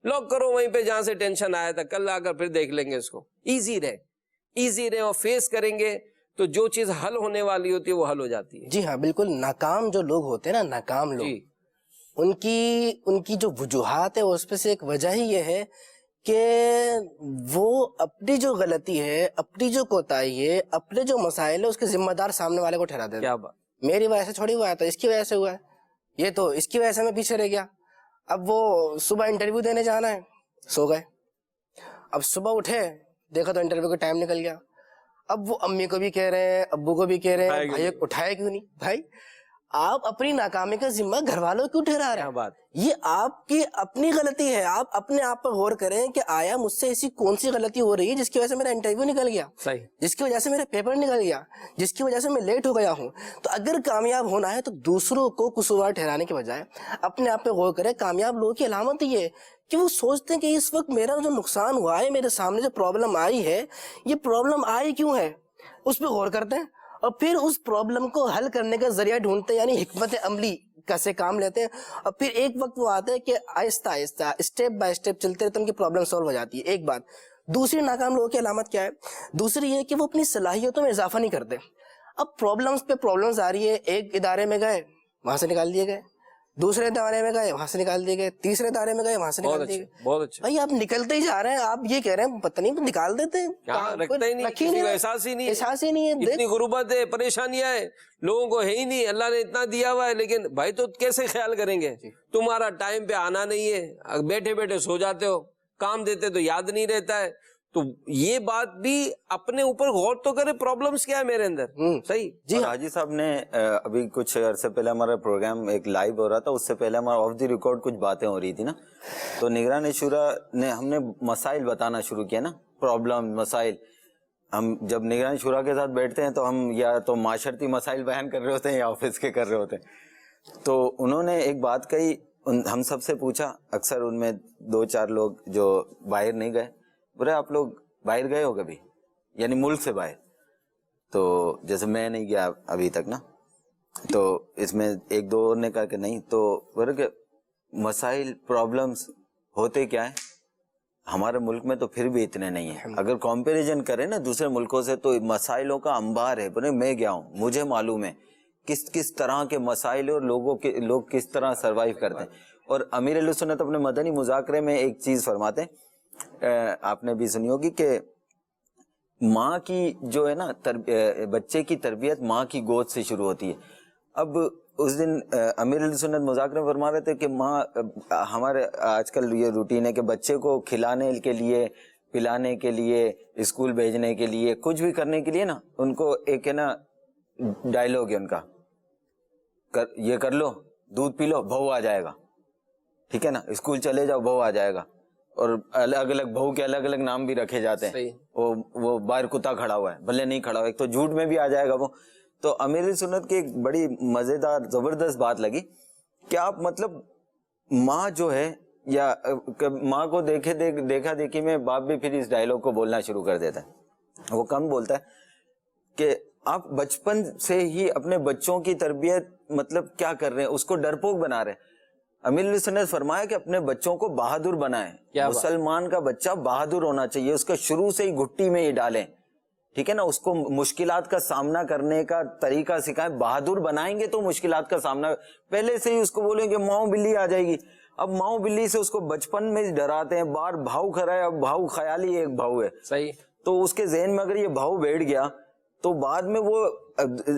لاک کرو وہیں پہ جہاں سے ٹینشن آیا تھا, کل آ کر پھر دیکھ لیں گے اس کو. ایزی رہے اور فیس کریں گے تو جو چیز حل ہونے والی ہوتی ہے وہ حل ہو جاتی ہے. جی ہاں بالکل. ناکام جو لوگ ہوتے ہیں نا، ناکام لوگ، جی ان کی جو وجوہات ہے اس پہ سے ایک وجہ ہی یہ ہے کہ وہ اپنی جو غلطی ہے، اپنی جو کوتاہی ہے، اپنے جو مسائل ہے، اس کے ذمہ دار سامنے والے کو ٹھہرا دیتے. کیا بات. میری وجہ سے تھوڑی ہوا ہے، تو اس کی وجہ سے ہوا ہے، یہ تو اس کی وجہ سے میں پیچھے رہ گیا. اب وہ صبح انٹرویو دینے جانا ہے، سو گئے. اب صبح اٹھے، دیکھا تو انٹرویو کا ٹائم نکل گیا. اب وہ امی کو بھی کہہ رہے ہیں، ابو کو بھی کہہ رہے ہیں، بھائی اٹھائے کیوں نہیں؟ بھائی آپ اپنی ناکامی کا ذمہ گھر والوں کیوں ٹھہرا رہے کیا ہیں؟ بات. یہ آپ کی اپنی غلطی ہے. آپ اپنے آپ پر غور کریں کہ آیا مجھ سے ایسی کون سی غلطی ہو رہی ہے جس کی وجہ سے میرا انٹرویو نکل گیا، صحیح. جس کی وجہ سے میرا پیپر نکل گیا، جس کی وجہ سے میں لیٹ ہو گیا ہوں. تو اگر کامیاب ہونا ہے تو دوسروں کو قصوروار ٹھہرانے کے بجائے اپنے آپ پہ غور کریں. کامیاب لوگوں کی علامت یہ ہے کہ وہ سوچتے ہیں کہ اس وقت میرا جو نقصان ہوا ہے، میرے سامنے جو پرابلم آئی ہے، یہ پرابلم آئی کیوں ہے، اس پہ غور کرتے ہیں اور پھر اس پرابلم کو حل کرنے کا ذریعہ ڈھونڈتے ہیں، یعنی حکمت عملی کا سے کام لیتے ہیں. اور پھر ایک وقت وہ آتا ہے کہ آہستہ آہستہ اسٹیپ بائی اسٹیپ چلتے رہتے ہیں، ان کی پرابلم سالو ہو جاتی ہے. ایک بات. دوسری ناکام لوگوں کی علامت کیا ہے؟ دوسری یہ کہ وہ اپنی صلاحیتوں میں اضافہ نہیں کرتے. اب پرابلمس پہ پرابلمس آ رہی ہے، ایک ادارے میں گئے وہاں سے نکال دیے گئے، دوسرے ادارے میں گئے وہاں سے نکال دیے گئے، تیسرے ادارے میں گئے وہاں سے بہت نکال دیے اچھا گئے. بہت اچھا. بھائی آپ نکلتے ہی جا رہے ہیں، آپ یہ کہہ رہے ہیں پتہ نہیں نکال دیتے ہیں، رکھتا ہی نہیں، رکھ ہی کسی کو رہے. احساس ہی نہیں ہے. احساس ہی نہیں ہے. اتنی غربت ہے، پریشانیاں ہیں، لوگوں کو ہے ہی نہیں. اللہ نے اتنا دیا ہوا ہے، لیکن بھائی تو کیسے خیال کریں گے؟ تمہارا ٹائم پہ آنا نہیں ہے، بیٹھے بیٹھے سو جاتے ہو، کام دیتے تو یاد نہیں رہتا ہے. تو یہ بات بھی اپنے اوپر غور تو کرے، پرابلمس کیا ہے میرے اندر. صحیح. جی اور حاجی صاحب نے ابھی کچھ عرصے پہلے ہمارا پروگرام ایک لائیو ہو رہا تھا، اس سے پہلے ہمارا آف دی ریکارڈ کچھ باتیں ہو رہی تھی نا، تو نگران شورا نے ہم نے مسائل بتانا شروع کیا نا، پرابلم مسائل. ہم جب نگران شورا کے ساتھ بیٹھتے ہیں تو ہم یا تو معاشرتی مسائل بیان کر رہے ہوتے ہیں یا آفس کے کر رہے ہوتے ہیں. تو انہوں نے ایک بات کہی، ہم سب سے پوچھا، اکثر ان میں 2-4 لوگ جو باہر نہیں گئے، برے آپ لوگ باہر گئے ہو کبھی، یعنی ملک سے باہر؟ تو جیسے میں نہیں گیا ابھی تک نا، تو اس میں 1-2 اور نے کہا کہ نہیں. تو برے کہ مسائل پرابلمس ہوتے کیا ہیں ہمارے ملک میں، تو پھر بھی اتنے نہیں ہیں. اگر کمپیریزن کریں نا دوسرے ملکوں سے تو مسائلوں کا انبار ہے. برے میں گیا ہوں، مجھے معلوم ہے کس طرح کے مسائل اور لوگ کس طرح سروائیو کرتے ہیں. اور امیر اہل سنت اپنے مدنی مذاکرے میں ایک چیز فرماتے ہیں، آپ نے بھی سنی ہوگی، کہ ماں کی جو ہے نا بچے کی تربیت ماں کی گود سے شروع ہوتی ہے. اب اس دن امیر اہل سنت مذاکرے میں فرما رہے تھے کہ ماں، ہمارے آج کل یہ روٹین ہے کہ بچے کو کھلانے کے لیے، پلانے کے لیے، اسکول بھیجنے کے لیے، کچھ بھی کرنے کے لیے نا، ان کو ایک ہے نا ڈائلاگ ہے ان کا، یہ کر لو، دودھ پی لو، بہو آ جائے گا. ٹھیک ہے نا، اسکول چلے جاؤ، بہو آ جائے گا. اور الگ الگ بہو کے الگ الگ نام بھی رکھے جاتے ہیں. وہ باہر کتا کھڑا ہوا ہے، بھلے نہیں کھڑا ہوا، ایک تو جھوٹ میں بھی آ جائے گا وہ. تو امیر سنت کی ایک بڑی مزیدار زبردست بات لگی کہ آپ مطلب ماں جو ہے، یا ماں کو دیکھا دیکھی میں باپ بھی پھر اس ڈائلاگ کو بولنا شروع کر دیتا ہے. وہ کم بولتا ہے کہ آپ بچپن سے ہی اپنے بچوں کی تربیت مطلب کیا کر رہے ہیں، اس کو ڈرپوک بنا رہے ہیں. امیر علیہ سنت فرمایا کہ اپنے بچوں کو بہادر بنائیں. مسلمان کا بچہ بہادر ہونا چاہیے، اس کا شروع سے ہی گھٹی میں ہی ڈالیں. ٹھیک ہے نا، اس کو مشکلات کا سامنا کرنے کا طریقہ سکھائیں. بہادر بنائیں گے تو مشکلات کا سامنا، پہلے سے ہی اس کو بولیں کہ ماؤں بلی آ جائے گی. اب ماؤں بلی سے اس کو بچپن میں ڈراتے ہیں، بار بھاؤ کھڑا ہے، اب بھاؤ خیالی ایک بھاؤ ہے. صحیح. تو اس کے ذہن میں اگر یہ بھاؤ بیٹھ گیا تو بعد میں وہ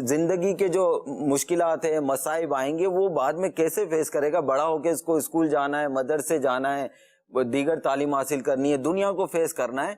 زندگی کے جو مشکلات ہیں، مصائب آئیں گے، وہ بعد میں کیسے فیس کرے گا. بڑا ہو کے اس کو اسکول جانا ہے، مدرسے جانا ہے، دیگر تعلیم حاصل کرنی ہے، دنیا کو فیس کرنا ہے.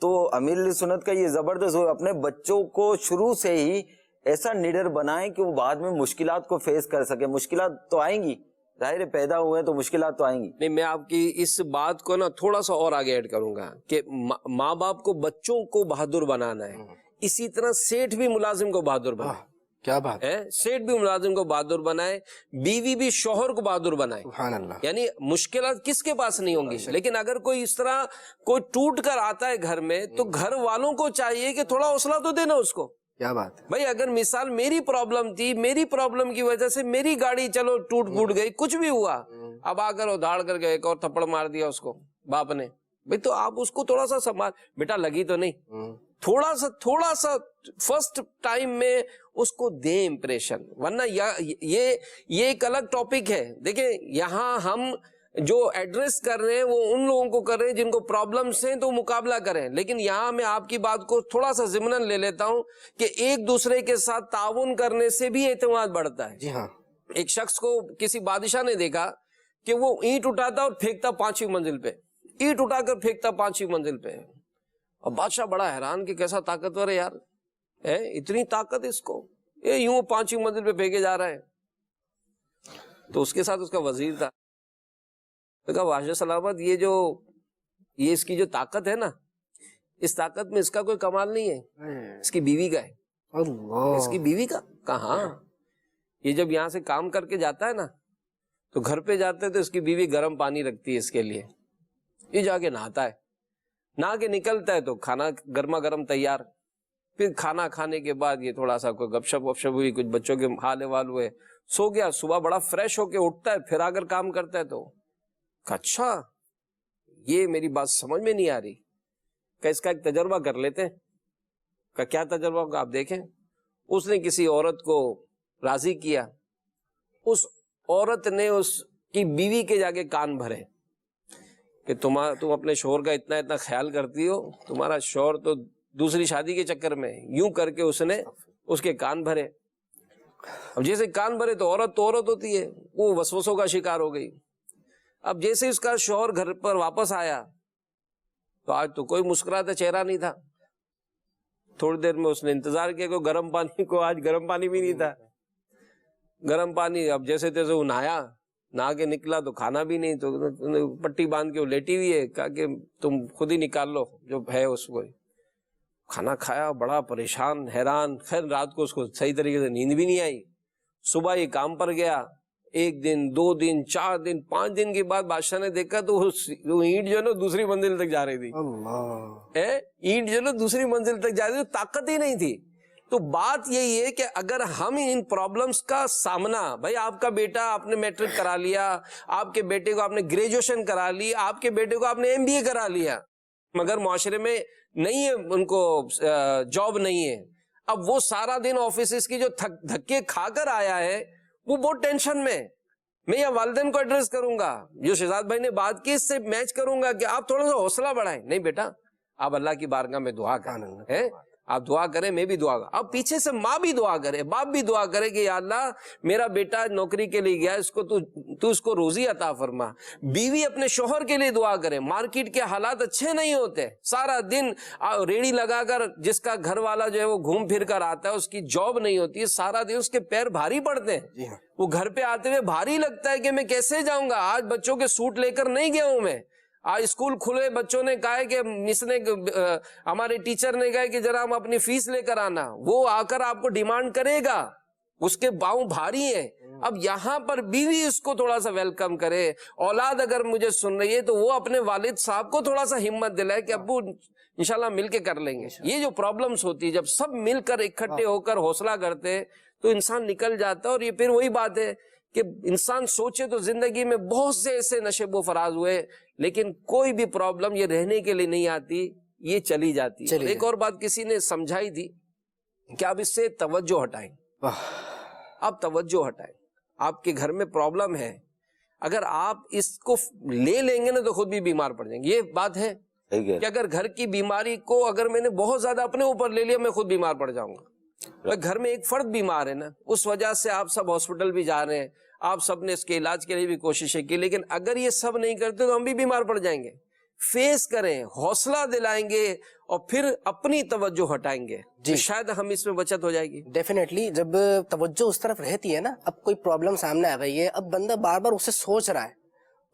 تو امیر علیہ سنت کا یہ زبردست ہو، اپنے بچوں کو شروع سے ہی ایسا نڈر بنائیں کہ وہ بعد میں مشکلات کو فیس کر سکے. مشکلات تو آئیں گی، ظاہر پیدا ہوئے تو مشکلات تو آئیں گی. نہیں، میں آپ کی اس بات کو نا تھوڑا سا اور آگے ایڈ کروں گا کہ ماں باپ کو بچوں کو بہادر بنانا ہے، اسی طرح سیٹھ بھی ملازم کو بہادر بنائے. کیا بات ہے، سیٹھ بھی ملازم کو بہادر بنائے، بیوی بھی شوہر کو بہادر بنائے. سبحان اللہ. یعنی مشکلات کس کے پاس نہیں ہوں گی، لیکن اگر کوئی اس طرح کوئی ٹوٹ کر آتا ہے گھر میں تو گھر والوں کو چاہیے کہ تھوڑا حوصلہ تو دینا اس کو. کیا بات ہے بھائی. اگر مثال میری پرابلم تھی، میری پرابلم کی وجہ سے میری گاڑی چلو ٹوٹ پھوٹ گئی، کچھ بھی ہوا، اب آ کر ادھاڑ کر گئے، ایک اور تھپڑ مار دیا اس کو باپ نے، بھائی تو آپ اس کو تھوڑا سا سنبھال، بیٹا لگی تو نہیں، تھوڑا سا فرسٹ ٹائم میں اس کو دیں امپریشن. ورنہ یہ ایک الگ ٹاپک ہے. دیکھیں یہاں ہم جو ایڈریس کر رہے ہیں وہ ان لوگوں کو کر رہے ہیں جن کو پرابلمس ہیں تو مقابلہ کریں. لیکن یہاں میں آپ کی بات کو تھوڑا سا ضمناً لے لیتا ہوں کہ ایک دوسرے کے ساتھ تعاون کرنے سے بھی اعتماد بڑھتا ہے. جی ہاں. ایک شخص کو کسی بادشاہ نے دیکھا کہ وہ اینٹ اٹھاتا اور پھینکتا 5ویں منزل پہ, اینٹ اٹھا کر پھینکتا 5ویں منزل پہ. اور بادشاہ بڑا حیران کہ کیسا طاقتور ہے یار, اتنی طاقت اس کو, یہ یوں 5ویں منزل پہ پھینکے جا رہا ہے. تو اس کے ساتھ اس کا وزیر تھا. تو کہا بادشاہ سلامت, یہ اس کی جو طاقت ہے نا, اس طاقت میں اس کا کوئی کمال نہیں ہے, اس کی بیوی کا ہے. اس کی بیوی کا کہاں, یہ جب یہاں سے کام کر کے جاتا ہے نا تو گھر پہ جاتے تو اس کی بیوی گرم پانی رکھتی ہے اس کے لیے, یہ جا کے نہاتا ہے, نہا کے نکلتا ہے تو کھانا گرما گرم تیار. پھر کھانا کھانے کے بعد یہ تھوڑا سا کوئی گپ شپ وپ شپ ہوئی, کچھ بچوں کے حال احوال ہوئے, سو گیا. صبح بڑا فریش ہو کے اٹھتا ہے, پھر آ کر کام کرتا ہے. تو اچھا یہ میری بات سمجھ میں نہیں آ رہی, کہ اس کا ایک تجربہ کر لیتے ہیں. کہ کیا تجربہ ہوگا, آپ دیکھیں. اس نے کسی عورت کو راضی کیا, اس عورت نے اس کی بیوی کے جا کے کان بھرے کہ تم اپنے شوہر کا اتنا خیال کرتی ہو, تمہارا شوہر تو دوسری شادی کے چکر میں, یوں کر کے اس نے اس کے کان بھرے. اب جیسے کان بھرے تو عورت ہوتی ہے, وہ وسوسوں کا شکار ہو گئی. اب جیسے اس کا شوہر گھر پر واپس آیا تو آج تو کوئی مسکراتا چہرہ نہیں تھا. تھوڑی دیر میں اس نے انتظار کیا کہ گرم پانی کو, آج گرم پانی بھی نہیں تھا. گرم پانی, اب جیسے تیسے وہ نہا کے نکلا تو کھانا بھی نہیں, تو پٹی باندھ کے وہ لیٹی ہوئی ہے. کہا کہ تم خود ہی نکال لو جو ہے اس کو. کھانا کھایا, بڑا پریشان حیران. خیر رات کو اس کو صحیح طریقے سے نیند بھی نہیں آئی. صبح یہ کام پر گیا, 1 دن 2 دن 4 دن 5 دن کے بعد بادشاہ نے دیکھا تو وہ اینٹ جو ہے نا دوسری منزل تک جا رہی تھی. اینٹ جو ہے نا دوسری منزل تک جا رہی تھی, طاقت ہی نہیں تھی. تو بات یہی ہے کہ اگر ہم ان پرابلمز کا سامنا, بھائی آپ کا بیٹا آپ نے میٹرک کرا لیا, آپ کے بیٹے کو آپ نے گریجویشن کرا لی, آپ کے بیٹے کو آپ نے MBA کرا لیا, مگر معاشرے میں نہیں ہے, ان کو جاب نہیں ہے. اب وہ سارا دن آفیسز کی جو دھکے کھا کر آیا ہے وہ بہت ٹینشن میں. میں یہ والدین کو ایڈریس کروں گا, جو شہزاد بھائی نے بات کی اس سے میچ کروں گا کہ آپ تھوڑا سا حوصلہ بڑھائیں. نہیں بیٹا, آپ اللہ کی بارگاہ میں دعا کریں, آپ دعا کریں, میں بھی دعا کروں. اب پیچھے سے ماں بھی دعا کرے, باپ بھی دعا کرے کہ یا اللہ میرا بیٹا نوکری کے لیے گیا, اس کو تو اس کو روزی عطا فرما. بیوی اپنے شوہر کے لیے دعا کرے. مارکیٹ کے حالات اچھے نہیں ہوتے, سارا دن ریڑھی لگا کر جس کا گھر والا جو ہے وہ گھوم پھر کر آتا ہے, اس کی جاب نہیں ہوتی ہے, سارا دن اس کے پیر بھاری پڑتے ہیں. وہ گھر پہ آتے ہوئے بھاری لگتا ہے کہ میں کیسے جاؤں گا, آج بچوں کے سوٹ لے کر نہیں گیا ہوں میں. آج اسکول کھلے, بچوں نے کہا کہ مس نے, ہمارے ٹیچر نے کہا کہ ذرا ہم اپنی فیس لے کر آنا. وہ آ کر آپ کو ڈیمانڈ کرے گا, اس کے باؤں بھاری ہیں. اب یہاں پر بیوی اس کو تھوڑا سا ویلکم کرے. اولاد اگر مجھے سن رہی ہے تو وہ اپنے والد صاحب کو تھوڑا سا ہمت دلائے کہ ابو انشاءاللہ مل کے کر لیں گے. یہ جو پرابلمز ہوتی ہے, جب سب مل کر اکٹھے ہو کر حوصلہ کرتے ہیں تو انسان نکل جاتا ہے. اور یہ پھر وہی بات ہے کہ انسان سوچے تو زندگی میں بہت سے ایسے نشیب و فراز ہوئے, لیکن کوئی بھی پرابلم یہ رہنے کے لیے نہیں آتی, یہ چلی جاتی ہے. ایک اور بات کسی نے سمجھائی تھی کہ آپ اس سے توجہ ہٹائیں. آپ توجہ ہٹائیں. آپ کے گھر میں پرابلم ہے, اگر آپ اس کو لے لیں گے نا تو خود بھی بیمار پڑ جائیں گے. یہ بات ہے کہ اگر گھر کی بیماری کو اگر میں نے بہت زیادہ اپنے اوپر لے لیا, میں خود بیمار پڑ جاؤں گا. گھر میں ایک فرد بیمار ہے نا, اس وجہ سے آپ سب ہاسپٹل بھی جا رہے ہیں, آپ سب نے اس کے علاج کے لیے بھی کوششیں کی, لیکن اگر یہ سب نہیں کرتے تو ہم بھی بیمار پڑ جائیں گے. فیس کریں, حوصلہ دلائیں گے اور پھر اپنی توجہ ہٹائیں گے, تو شاید ہم اس میں بچت ہو جائے گی. ڈیفینیٹلی جب توجہ اس طرف رہتی ہے نا, اب کوئی پرابلم سامنے آ گئی ہے, اب بندہ بار بار اسے سوچ رہا ہے,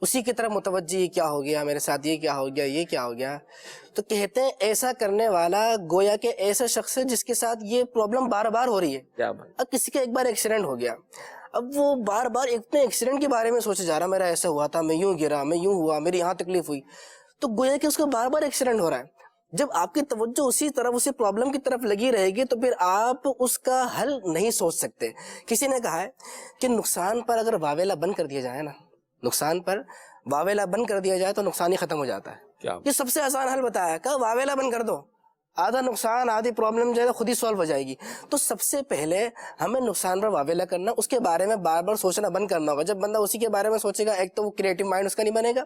اسی کی طرف متوجہ, یہ کیا ہو گیا میرے ساتھ, یہ کیا ہو گیا, یہ کیا ہو گیا. تو کہتے ہیں ایسا کرنے والا گویا کہ ایسا شخص ہے جس کے ساتھ یہ پرابلم بار بار ہو رہی ہے. کیا بات. اب کسی کا ایک بار ایکسیڈنٹ ہو گیا, اب وہ بار بار اتنے ایکسیڈنٹ کے بارے میں سوچے جا رہا, میرا ایسا ہوا تھا, میں یوں گرا, میں یوں ہوا, میری یہاں تکلیف ہوئی. تو گویا کہ اس کو بار بار ایکسیڈنٹ ہو رہا ہے. جب آپ کی توجہ اسی طرف, اسی پرابلم کی طرف لگی رہے گی تو پھر آپ اس کا حل نہیں سوچ سکتے. کسی نے کہا ہے کہ نقصان پر اگر واویلا بند کر دیا جائے نا, نقصان پر واویلا بند کر دیا جائے تو نقصان ہی ختم ہو جاتا ہے. یہ سب سے آسان حل بتایا ہے کہ واویلا بند کر دو, آدھا نقصان آدھی پرابلم جو ہے خود ہی سولو ہو جائے گی. تو سب سے پہلے ہمیں نقصان پر واویلا کرنا, اس کے بارے میں بار بار سوچنا بند کرنا ہوگا. جب بندہ اسی کے بارے میں سوچے گا, ایک تو وہ کریٹو مائنڈ اس کا نہیں بنے گا,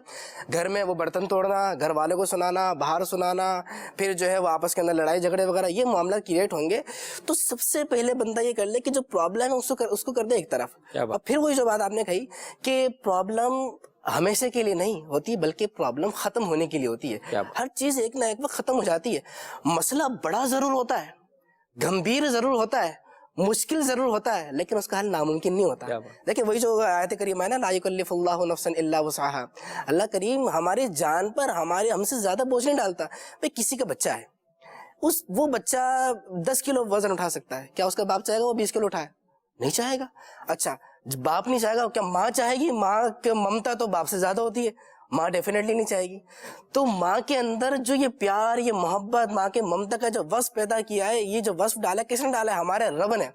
گھر میں وہ برتن توڑنا, گھر والوں کو سنانا, باہر سنانا, پھر جو ہے وہ آپس کے اندر لڑائی جھگڑے وغیرہ, یہ معاملات کریٹ ہوں گے. تو سب سے پہلے بندہ یہ کر لے کہ جو پرابلم ہے اس کو کر دے ایک طرف. اور پھر وہی جو بات آپ نے کہی کہ پرابلم ہمیشہ کے لیے نہیں ہوتی, بلکہ پرابلم ختم ہونے کے لیے ہوتی ہے. ہر چیز ایک نہ ایک وقت ختم ہو جاتی ہے. مسئلہ بڑا ضرور ہوتا ہے, گمبھیر ضرور ہوتا ہے, مشکل ضرور ہوتا ہے, لیکن اس کا حل ناممکن نہیں ہوتا. دیکھیں وہی جو آیت کریمہ ہے نا, لا یکلف اللہ نفسا الا وسعها, اللہ کریم ہماری جان پر ہم سے زیادہ بوجھ نہیں ڈالتا. بھئی کسی کا بچہ ہے, وہ بچہ 10 کلو وزن اٹھا سکتا ہے, کیا اس کا باپ چاہے گا وہ 20 کلو اٹھائے؟ نہیں چاہے گا. اچھا باپ نہیں چاہے گا, کیا ماں چاہے گی؟ ماں کی ممتا تو باپ سے زیادہ ہوتی ہے, ماں ڈیفینیٹلی نہیں چاہے گی. تو ماں کے اندر جو یہ پیار, یہ محبت, ماں کے ممتا کا جو وصف پیدا کیا ہے, یہ جو وصف ڈالا ہے کس نے ڈالا ہے؟ ہمارے رب نے.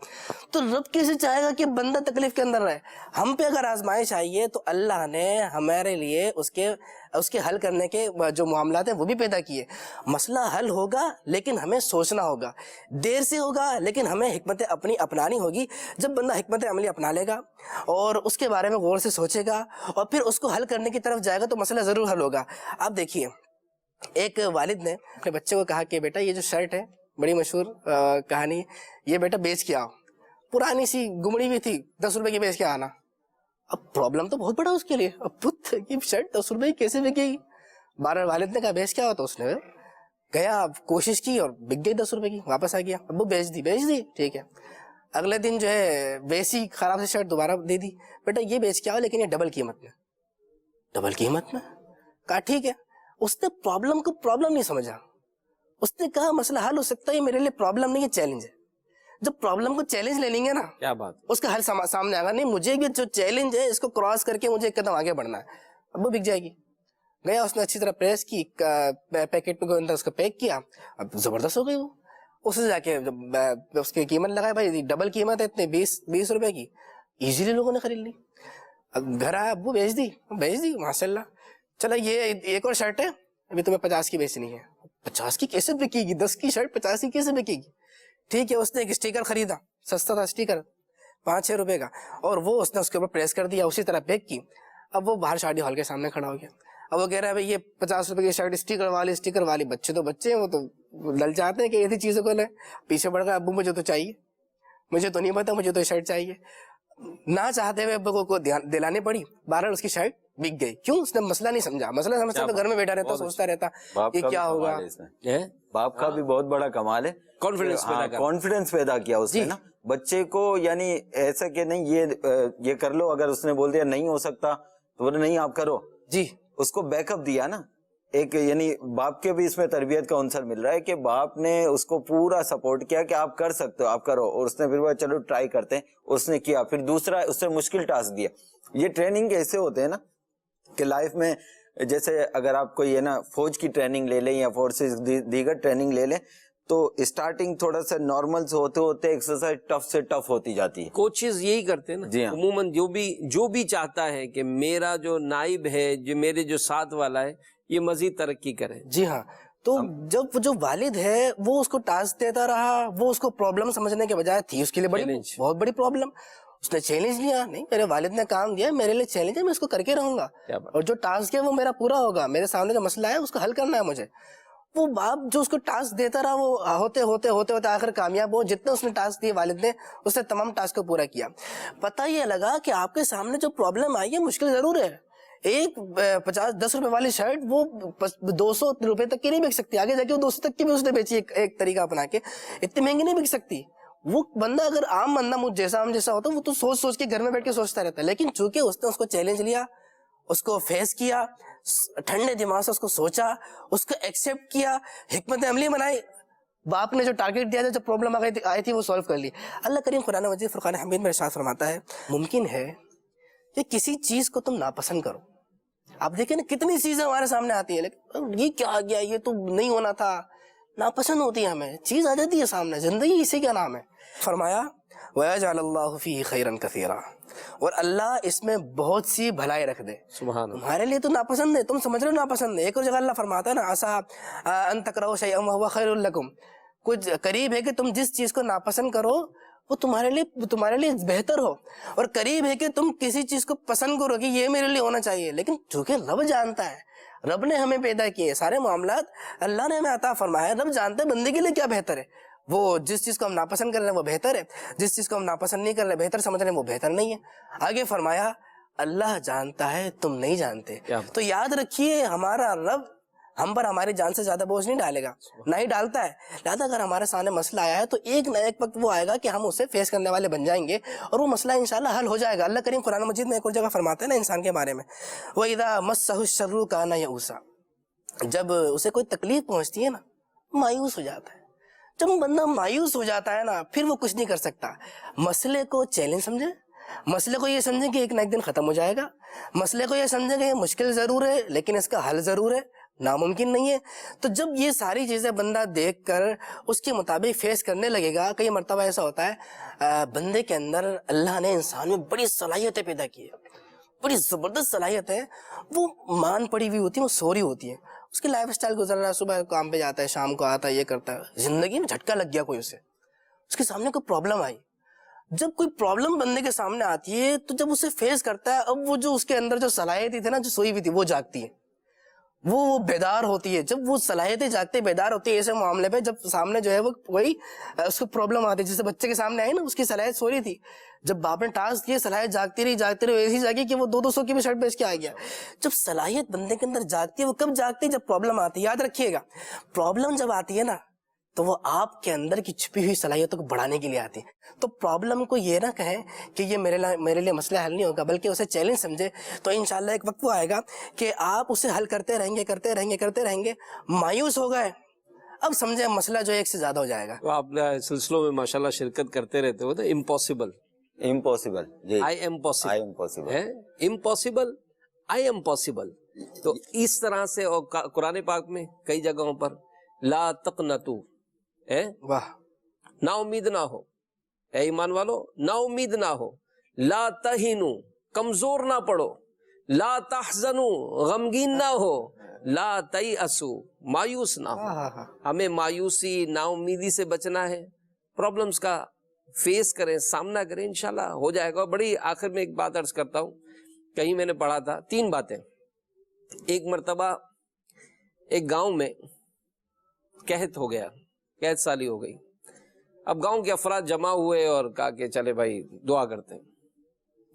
تو رب کیسے چاہے گا کہ بندہ تکلیف کے اندر رہے؟ ہم پہ اگر آزمائش آئیے تو اللہ نے ہمارے لیے اس کے حل کرنے کے جو معاملات ہیں وہ بھی پیدا کیے. مسئلہ حل ہوگا لیکن ہمیں سوچنا ہوگا, دیر سے ہوگا لیکن ہمیں حکمت اپنی اپنانی ہوگی. جب بندہ حکمت عملی اپنا لے گا اور اس کے بارے میں غور سے سوچے گا اور پھر اس کو حل کرنے کی طرف جائے گا تو مسئلہ ضرور حل ہوگا. آپ دیکھیے, ایک والد نے اپنے بچے کو کہا کہ بیٹا یہ جو شرٹ ہے, بڑی مشہور کہانی, یہ بیٹا بیچ کے آؤ. پرانی سی گمڑی بھی تھی, 10 روپے کی بیچ کے آنا. اب پرابلم تو بہت بڑا اس کے لیے, اب پت یہ شرٹ 10 روپے کی کیسے بکے گی؟ بار والد نے کہا بیچ کیا ہوا, تو اس نے گیا, کوشش کی اور بک گئی 10 روپے کی, واپس آ گیا. ابو بیچ دی, ٹھیک ہے. اگلے دن جو ہے ویسی خراب سی شرٹ دوبارہ دے دی, بیٹا یہ بیچ کے آؤ لیکن یہ ڈبل قیمت میں. کہا ٹھیک ہے. اس نے پرابلم کو پرابلم نہیں سمجھا, اس نے کہا مسئلہ حل ہو سکتا ہے, میرے لیے پرابلم نہیں ہے, چیلنج ہے. جب پرابلم کو چیلنج لے لیں گے نا, کیا بات, اس کا حل سامنے آگا. نہیں مجھے بھی جو چیلنج ہے اس کو کراس کر کے مجھے ایک قدم آگے بڑھنا ہے, اب وہ بک جائے گی. گیا, اس نے اچھی طرح پریس کی, پیکٹ میں اندر اس کو پیک کیا, اب زبردست ہو گئی وہ. اس سے جا کے اس کی قیمت لگائی, بھائی ڈبل قیمت ہے اتنے 20 روپے کی, ایزیلی لوگوں نے خرید لی. اب گھر آیا, ابو بیچ دی, ماشاء اللہ. چلا یہ ایک اور شرٹ ہے, ابھی تمہیں 50 کی بیچنی ہے. 50 کی کیسے بکے گی, 10 کی شرٹ 50 کی کیسے بکے گی؟ ٹھیک ہے. اس نے ایک اسٹیکر خریدا, سستا تھا اسٹیکر, 5-6 روپے کا, اور وہ اس نے اس کے اوپر پریس کر دیا, اسی طرح پیک کی. اب وہ باہر شادی ہال کے سامنے کھڑا ہو گیا. اب وہ کہہ رہا ہے بھائی یہ 50 روپے کی شرٹ اسٹیکر والی. بچے تو بچے ہیں, وہ تو لل جاتے ہیں کہ ایسی چیزوں کو لیں. پیچھے پڑ گیا, ابو مجھے تو چاہیے, مجھے تو نہیں پتا, مجھے تو شرٹ چاہیے. نہ چاہتے ہوئے ابو کو دلانی پڑی, بہرحال اس کی شرٹ بک گئی. کیوں؟ اس نے مسئلہ نہیں سمجھا. مسئلہ سمجھتا تو گھر میں بیٹھا رہتا, سوچتا رہتا کہ کیا ہوگا. باپ کا بھی بہت بڑا کمال ہے, کانفیڈنس پیدا کیا اس نے نا بچے کو. یعنی ایسا کہ نہیں یہ کر لو, اگر اس نے بول دیا نہیں ہو سکتا تو بولے نہیں آپ کرو, جی اس کو بیک اپ دیا نا ایک. یعنی باپ کے بھی اس میں تربیت کا عنصر مل رہا ہے کہ باپ نے اس کو پورا سپورٹ کیا کہ آپ کر سکتے ہو, آپ کرو. اور اس نے پھر چلو ٹرائی کرتے ہیں, اس نے کیا. پھر دوسرا اس سے مشکل ٹاسک دیا. یہ ٹریننگ ایسے ہوتے ہیں نا کہ لائف میں جیسے اگر آپ کو یہ نا فوج کی ٹریننگ لے لیں یا فورسز دیگر ٹریننگ لے لیں تو اسٹارٹنگ تھوڑا سا نارمل سے ہوتے ہوتے ایکسرسائز ٹف سے ٹف ہوتی جاتی ہے. کوچز یہی کرتے ہیں نا جی ہاں. عموماً جو بھی چاہتا ہے کہ میرا جو نائب ہے, جو میرے جو ساتھ والا ہے, یہ مزید ترقی کرے. جی ہاں. تو جب جو والد ہے وہ اس کو ٹاسک دیتا رہا, وہ اس کو پرابلم سمجھنے کے بجائے تھی اس کے لیے بہت بڑی پرابلم. اس نے چیلنج لیا, نہیں میرے والد نے کام دیا, میرے لیے چیلنج ہے, میں اس کو کر کے رہوں گا, اور جو ٹاسک ہے وہ میرا پورا ہوگا. میرے سامنے جو مسئلہ ہے اس کو حل کرنا ہے مجھے. وہ باپ جو اس کو ٹاسک دیتا رہا, وہ ہوتے ہوتے آخر کامیاب ہو. جتنے اس نے ٹاسک دیے والد نے, اس نے تمام ٹاسک کو پورا کیا. پتہ یہ لگا کہ آپ کے سامنے جو پرابلم آئی ہے مشکل ضرور ہے. ایک 10 روپے والی شرٹ وہ 200 روپے تک کی نہیں بک سکتی. آگے جا کے وہ 200 تک کی بھی اس نے بیچی ایک طریقہ اپنا کے, اتنی مہنگی نہیں بک سکتی. وہ بندہ اگر عام بندہ مجھ جیسا ہوتا وہ تو سوچ کے گھر میں بیٹھ کے سوچتا رہتا ہے. لیکن چونکہ اس نے اس کو چیلنج لیا, اس کو فیس کیا, ٹھنڈے دماغ سے اس کو سوچا, اس کو ایکسیپٹ کیا, حکمت عملی بنائی, باپ نے جو ٹارگیٹ دیا تھا, جو پرابلم آئی تھی وہ سولو کر لی. اللہ کریم قرآن مجید فرقان حمید میں ارشاد فرماتا ہے, ممکن ہے کہ کسی چیز کو تم ناپسند کرو. آپ دیکھیں نا کتنی چیزیں ہمارے سامنے آتی ہیں, لیکن یہ کیا آ گیا, یہ تو نہیں ہونا تھا. ناپسند ہوتی ہے ہمیں, چیز آ جاتی ہے سامنے, زندگی اسی کا نام ہے. فرمایا وَيَجْعَلَ اللَّهُ فِيهِ خَيْرًا كَثِيرًا, اور اللہ اس میں بہت سی بھلائی رکھ دے. سبحان اللہ. تمہارے لیے تو ناپسند ہے, تم سمجھ رہے ہو ناپسند ہے. ایک اور جگہ اللہ فرماتا ہے نا, عَسَىٰ أَن تَكْرَهُوا شَيْئًا وَهُوَ خَيْرٌ لَكُمْ, کچھ قریب ہے کہ تم جس چیز کو ناپسند کرو وہ تمہارے لیے بہتر ہو, اور قریب ہے کہ تم کسی چیز کو پسند کرو کہ یہ میرے لیے ہونا چاہیے. لیکن چونکہ رب جانتا ہے, رب نے ہمیں پیدا کیے, سارے معاملات اللہ نے ہمیں عطا فرمایا, رب جانتا ہے بندے کے لیے کیا بہتر ہے. وہ جس چیز کو ہم ناپسند کر رہے ہیں وہ بہتر ہے, جس چیز کو ہم ناپسند نہیں کر رہے بہتر سمجھ رہے ہیں وہ بہتر نہیں ہے. آگے فرمایا اللہ جانتا ہے تم نہیں جانتے. تو یاد رکھیے ہمارا رب ہم پر ہماری جان سے زیادہ بوجھ نہیں ڈالے گا, نہ ہی ڈالتا ہے. لہٰذا اگر ہمارے سامنے مسئلہ آیا ہے تو ایک نہ ایک وقت وہ آئے گا کہ ہم اسے فیس کرنے والے بن جائیں گے, اور وہ مسئلہ انشاءاللہ حل ہو جائے گا. اللہ کریم قرآن مجید میں ایک اور جگہ فرماتے ہیں نا انسان کے بارے میں, وَإِذَا مَسَّهُ الشَّرُّ كَانَ يَئُوسًا, جب اسے کوئی تکلیف پہنچتی ہے نا مایوس ہو جاتا ہے. جب بندہ مایوس ہو جاتا ہے نا پھر وہ کچھ نہیں کر سکتا. مسئلے کو چیلنج سمجھے, مسئلے کو یہ سمجھیں کہ ایک نہ ایک دن ختم ہو جائے گا, مسئلے کو یہ سمجھیں کہ یہ مشکل ضرور ہے لیکن اس کا حل ضرور ہے, ناممکن نہیں ہے. تو جب یہ ساری چیزیں بندہ دیکھ کر اس کے مطابق فیس کرنے لگے گا, کئی مرتبہ ایسا ہوتا ہے بندے کے اندر اللہ نے انسان میں بڑی صلاحیتیں پیدا کی ہے, بڑی زبردست صلاحیت ہے, وہ مان پڑی ہوئی ہوتی ہے, وہ سو رہی ہوتی ہے, اس کی لائف اسٹائل گزر رہا ہے, صبح کام پہ جاتا ہے شام کو آتا ہے یہ کرتا ہے, زندگی میں جھٹکا لگ گیا کوئی اسے, اس کے سامنے کوئی پرابلم آئی. جب کوئی پرابلم بندے کے سامنے آتی ہے تو جب اسے فیس کرتا ہے, اب وہ جو اس کے اندر جو صلاحیتیں تھی نا جو سوئی ہوئی تھی وہ جاگتی ہے, وہ بیدار ہوتی ہے. جب وہ صلاحیتیں جاگتے بیدار ہوتی ہے ایسے معاملے پہ جب سامنے جو ہے وہ وہی اس کو پرابلم آتی ہے, جیسے بچے کے سامنے آئی نا اس کی صلاحیت سو رہی تھی, جب باپ نے ٹاسک کیا صلاحیت جاگتی رہی ایسی جاگی کہ وہ 200 کی بھی شرٹ بیچ کے آ گیا. جب صلاحیت بندے کے اندر جاگتی ہے وہ کب جاگتی ہے, جب پرابلم آتی ہے. یاد رکھیے گا پرابلم جب آتی ہے نا تو وہ آپ کے اندر کی چھپی ہوئی صلاحیتوں کو بڑھانے کے لیے آتی ہے. تو پرابلم کو یہ نہ کہیں کہ یہ میرے لیے مسئلہ حل نہیں ہوگا, بلکہ اسے چیلنج سمجھے. تو انشاءاللہ ایک وقت وہ آئے گا کہ آپ اسے حل کرتے رہیں گے, مایوس ہو گئے, اب سمجھے مسئلہ جو ایک سے زیادہ ہو جائے گا. تو آپ سلسلوں میں ماشاءاللہ شرکت کرتے رہتے ہو. تو امپاسبل آئی ایم پاسبل, تو اس طرح سے, اور قرآن پاک میں کئی جگہوں پر لا تقنطوا, واہ, نا امید نہ ہو, اے ایمان والو نا امید نہ ہو, لا تہینوا, کمزور نہ پڑو, لا تحزنوا, غمگین نہ ہو, لا تیأسوا, مایوس نہ ہو. ہمیں مایوسی نا امیدی سے بچنا ہے, پرابلمز کا فیس کریں, سامنا کریں, انشاءاللہ ہو جائے گا. بڑی آخر میں ایک بات عرض کرتا ہوں, کہیں میں نے پڑھا تھا 3 باتیں. ایک مرتبہ ایک گاؤں میں قحط ہو گیا, قحط سالی ہو گئی. اب گاؤں کے افراد جمع ہوئے اور کہا کہ چلے بھائی دعا کرتے ہیں,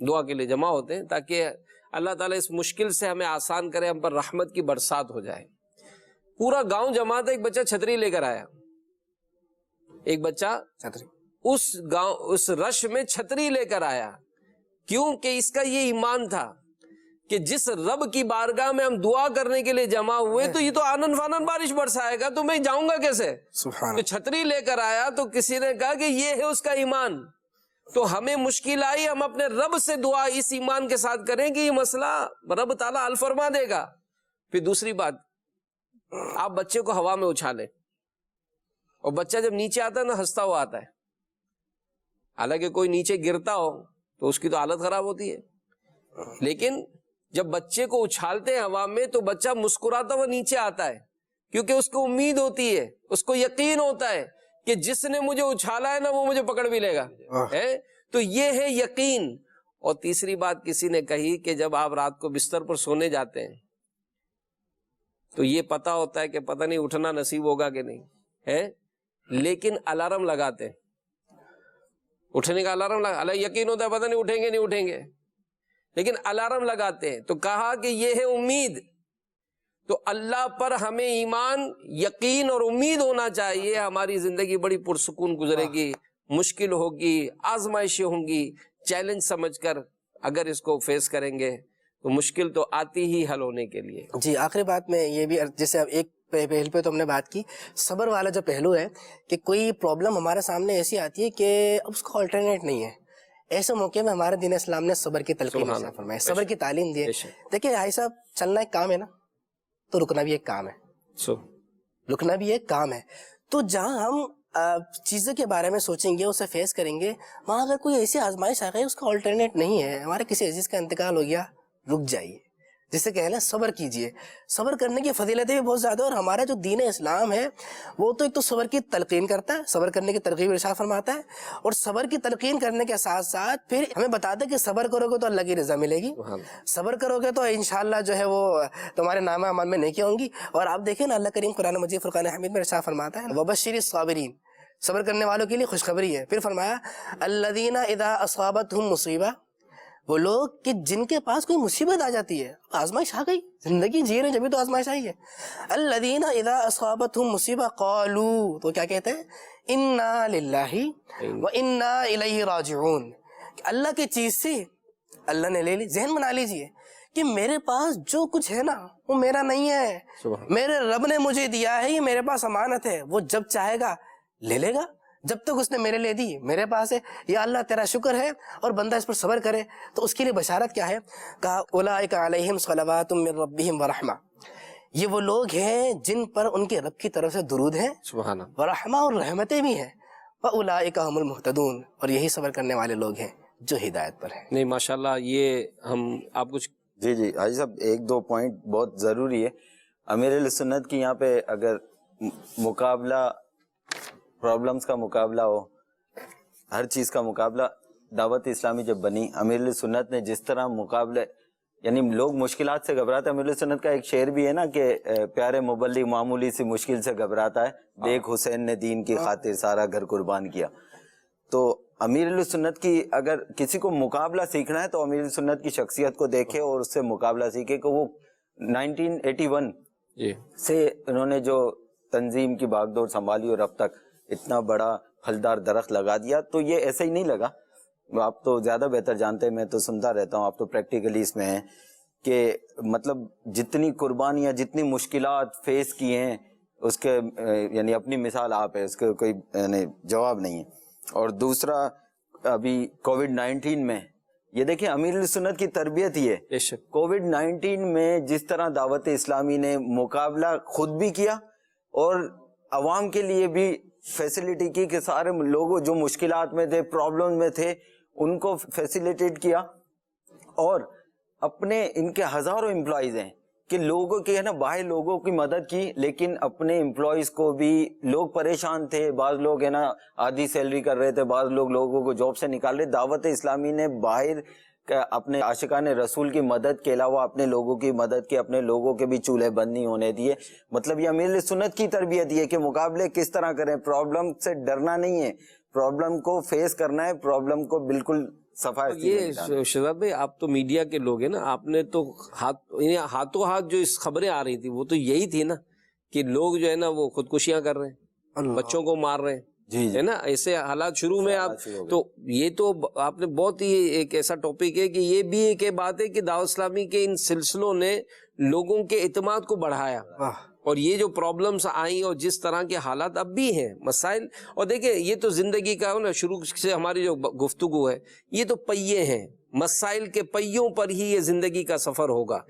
دعا کے لیے جمع ہوتے ہیں تاکہ اللہ تعالیٰ اس مشکل سے ہمیں آسان کرے, ہم پر رحمت کی برسات ہو جائے. پورا گاؤں جمع تھا, ایک بچہ چھتری لے کر آیا, ایک بچہ چھتری اس رش میں چھتری لے کر آیا. کیوں کہ اس کا یہ ایمان تھا کہ جس رب کی بارگاہ میں ہم دعا کرنے کے لیے جمع ہوئے تو یہ تو آنن فانن بارش برسائے گا, تو میں جاؤں گا کیسے. سبحان تو چھتری لے کر آیا تو کسی نے کہا کہ یہ ہے اس کا ایمان. تو ہمیں مشکل آئی, ہم اپنے رب سے دعا اس ایمان کے ساتھ کریں کہ یہ مسئلہ رب تعالیٰ حل فرما دے گا. پھر دوسری بات, آپ بچے کو ہوا میں اچھالیں, اور بچہ جب نیچے آتا ہے نا ہنستا ہوا آتا ہے. حالانکہ کوئی نیچے گرتا ہو تو اس کی تو حالت خراب ہوتی ہے, لیکن جب بچے کو اچھالتے ہیں ہوا میں تو بچہ مسکراتا ہوا نیچے آتا ہے, کیونکہ اس کو امید ہوتی ہے, اس کو یقین ہوتا ہے کہ جس نے مجھے اچھالا ہے نا وہ مجھے پکڑ بھی لے گا. تو یہ ہے یقین. اور تیسری بات کسی نے کہی کہ جب آپ رات کو بستر پر سونے جاتے ہیں تو یہ پتا ہوتا ہے کہ پتہ نہیں اٹھنا نصیب ہوگا کہ نہیں ہے, لیکن الارم لگاتے ہیں, اٹھنے کا الارم لگا, یقین ہوتا ہے پتہ نہیں اٹھیں گے, لیکن الارم لگاتے ہیں. تو کہا کہ یہ ہے امید. تو اللہ پر ہمیں ایمان, یقین اور امید ہونا چاہیے. ہماری زندگی بڑی پرسکون گزرے گی, مشکل ہوگی, آزمائشیں ہوں گی, چیلنج سمجھ کر اگر اس کو فیس کریں گے تو مشکل تو آتی ہی حل ہونے کے لیے. جی آخری بات میں یہ بھی, جیسے اب ایک پہلو پہ تو ہم نے بات کی, صبر والا جو پہلو ہے کہ کوئی پرابلم ہمارے سامنے ایسی آتی ہے کہ اب اس کو آلٹرنیٹ نہیں ہے. ایسے موقع میں ہمارے دین اسلام نے صبر کی تلقین فرمائی, صبر کی تعلیم دی ہے. دیکھیں بھائی صاحب, چلنا ایک کام ہے نا, تو رکنا بھی ایک کام ہے, رکنا بھی ایک کام ہے. تو جہاں ہم چیزوں کے بارے میں سوچیں گے, اسے فیس کریں گے, وہاں اگر کوئی ایسی آزمائش آ گئی اس کا آلٹرنیٹ نہیں ہے, ہمارے کسی عزیز کا انتقال ہو گیا, رک جائیے, جسے کہنا صبر کیجئے. صبر کرنے کی فضیلتیں بھی بہت زیادہ, اور ہمارا جو دین اسلام ہے وہ تو ایک تو صبر کی تلقین کرتا ہے, صبر کرنے کی ترغیب ارشاد فرماتا ہے, اور صبر کی تلقین کرنے کے ساتھ ساتھ پھر ہمیں بتاتا ہے کہ صبر کرو گے تو اللہ کی رضا ملے گی, صبر کرو گے تو انشاءاللہ جو ہے وہ تمہارے نامہ اعمال میں نیکیاں ہوں گی. اور آپ دیکھیں نا, اللہ کریم قرآن مجید فرقان حمید میں ارشاد فرماتا ہے وبشر الصابرین, صبر کرنے والوں کے لیے خوشخبری ہے. پھر فرمایا الذین اذا اصابتہم مصیبہ, وہ لوگ کہ جن کے پاس کوئی مصیبت آ جاتی ہے, آزمائش آ گئی, زندگی جی رہے ہیں جبھی تو آزمائش آئی ہے. الذین اذا اصابتہم مصیبہ قالوا, تو کیا کہتے ہیں, انا للہ و انا الیہ راجعون, اللہ کی چیز سے اللہ نے لے لی. ذہن بنا لیجئے کہ میرے پاس جو کچھ ہے نا وہ میرا نہیں ہے, میرے رب نے مجھے دیا ہے, یہ میرے پاس امانت ہے, وہ جب چاہے گا لے لے گا, جب تک اس نے میرے لے دی میرے پاس ہے. یا اللہ تیرا شکر ہے, اور بندہ اس پر صبر کرے تو اس کے لیے بشارت کیا ہے, کہا اولئک علیہم صلوات من ربہم ورحمہ, یہ وہ لوگ ہیں جن پر ان کے رب کی طرف سے درود ہیں, سبحان اللہ, ورحمہ اور رحمتیں بھی ہیں, واولئک هم المہتدون, اور یہی صبر کرنے والے لوگ ہیں جو ہدایت پر ہیں. نہیں ماشاءاللہ, یہ ہم آپ کچھ جی حاجی صاحب, ایک دو پوائنٹ بہت ضروری ہے. امیر اہل سنت کی یہاں پہ اگر مقابلہ, پرابلمز کا مقابلہ ہو, ہر چیز کا مقابلہ, دعوت اسلامی جب بنی, امیر اہل سنت نے جس طرح مقابلے, یعنی لوگ مشکلات سے گھبراتے ہیں. امیر اہل سنت کا ایک شعر بھی ہے نا کہ پیارے مبلغ معمولی سی مشکل سے گھبراتا ہے, دیکھ حسین نے دین کی خاطر سارا گھر قربان کیا. تو امیر اہل سنت کی اگر کسی کو مقابلہ سیکھنا ہے تو امیر اہل سنت کی شخصیت کو دیکھے اور اس سے مقابلہ سیکھے, کہ وہ 1981 سے انہوں نے جو تنظیم کی باغ دور سنبھالی اور اب تک اتنا بڑا پھلدار درخت لگا دیا. تو یہ ایسے ہی نہیں لگا, آپ تو زیادہ بہتر جانتے ہیں, میں تو سنتا رہتا ہوں, آپ تو پریکٹیکلی اس میں ہیں, کہ مطلب جتنی قربانیاں, جتنی مشکلات فیس کی ہیں, اس کے یعنی اپنی مثال آپ ہے, اس کے کوئی یعنی جواب نہیں ہے. اور دوسرا ابھی کووڈ-19 میں یہ دیکھیں امیر السنت کی تربیت ہی ہے. کووڈ-19 میں جس طرح دعوت اسلامی نے مقابلہ خود بھی کیا اور عوام کے لیے بھی فیسلٹی کی, کہ سارے لوگوں جو مشکلات میں تھے, پرابلم میں تھے, ان کو فیسیلیٹیٹ کیا, اور اپنے ان کے ہزاروں امپلائیز ہیں کہ لوگوں کے ہے نا باہر لوگوں کی مدد کی, لیکن اپنے امپلائیز کو بھی, لوگ پریشان تھے, بعض لوگ ہے نا آدھی سیلری کر رہے تھے, بعض لوگوں کو جاب سے نکال رہے. دعوت اسلامی نے باہر اپنے عاشقان رسول کی مدد کے علاوہ اپنے لوگوں کی مدد کی, اپنے لوگوں کے بھی چولہے بند نہیں ہونے دیے. مطلب یہ امیر سنت کی تربیت یہ کہ مقابلے کس طرح کریں, پرابلم سے ڈرنا نہیں ہے, پرابلم کو فیس کرنا ہے, پرابلم کو بالکل صفائی. یہ شہزاد بھائی, آپ تو میڈیا کے لوگ ہیں نا, آپ نے تو ہاتھوں ہاتھ جو اس خبریں آ رہی تھی وہ تو یہی تھی نا کہ لوگ جو ہے نا وہ خودکشیاں کر رہے ہیں, بچوں کو مار رہے ہیں, ہے نا, ایسے حالات شروع میں آپ. تو یہ تو آپ نے بہت ہی ایک ایسا ٹاپک ہے کہ یہ بھی ایک بات ہے کہ دعوت اسلامی کے ان سلسلوں نے لوگوں کے اعتماد کو بڑھایا, اور یہ جو پرابلمز آئیں اور جس طرح کے حالات اب بھی ہیں, مسائل. اور دیکھیں یہ تو زندگی کا نا, شروع سے ہماری جو گفتگو ہے یہ تو پہیے ہیں, مسائل کے پہیوں پر ہی یہ زندگی کا سفر ہوگا.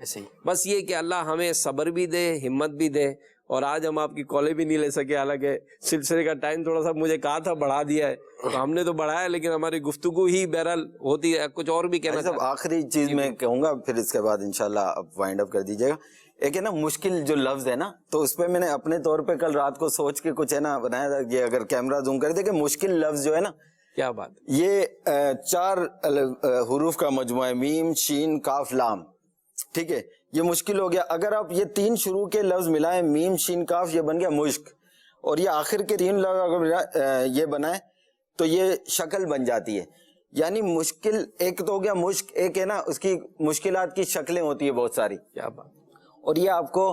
بس یہ کہ اللہ ہمیں صبر بھی دے, ہمت بھی دے. اور آج ہم آپ کی کالیں بھی نہیں لے سکے, حالانکہ سلسلے کا ٹائم تھوڑا سا مجھے کہا تھا بڑھا دیا ہے, تو ہم نے تو بڑھایا, لیکن ہماری گفتگو ہی بہرحال ہوتی ہے. کچھ اور بھی کہنا صاحب, آخری چیز میں کہوں گا, پھر اس کے بعد انشاءاللہ اب وائنڈ اپ کر دیجیے گا. ایک ہے نا مشکل جو لفظ ہے نا, تو اس پہ میں نے اپنے طور پہ کل رات کو سوچ کے کچھ ہے نا بنایا تھا, یہ اگر کیمرہ زوم کر دے کہ مشکل لفظ جو ہے نا, کیا بات, یہ 4 حروف کا مجموعہ ہے, میم شین کاف لام, ٹھیک ہے, یہ مشکل ہو گیا. اگر آپ یہ 3 شروع کے لفظ ملائیں, میم شین کاف, یہ بن گیا مشک, اور یہ آخر کے 3 لفظ اگر یہ بنائیں تو یہ شکل بن جاتی ہے. یعنی مشکل ایک تو ہو گیا مشک, ایک ہے نا اس کی مشکلات کی شکلیں ہوتی ہے بہت ساری. کیا بات, اور یہ آپ کو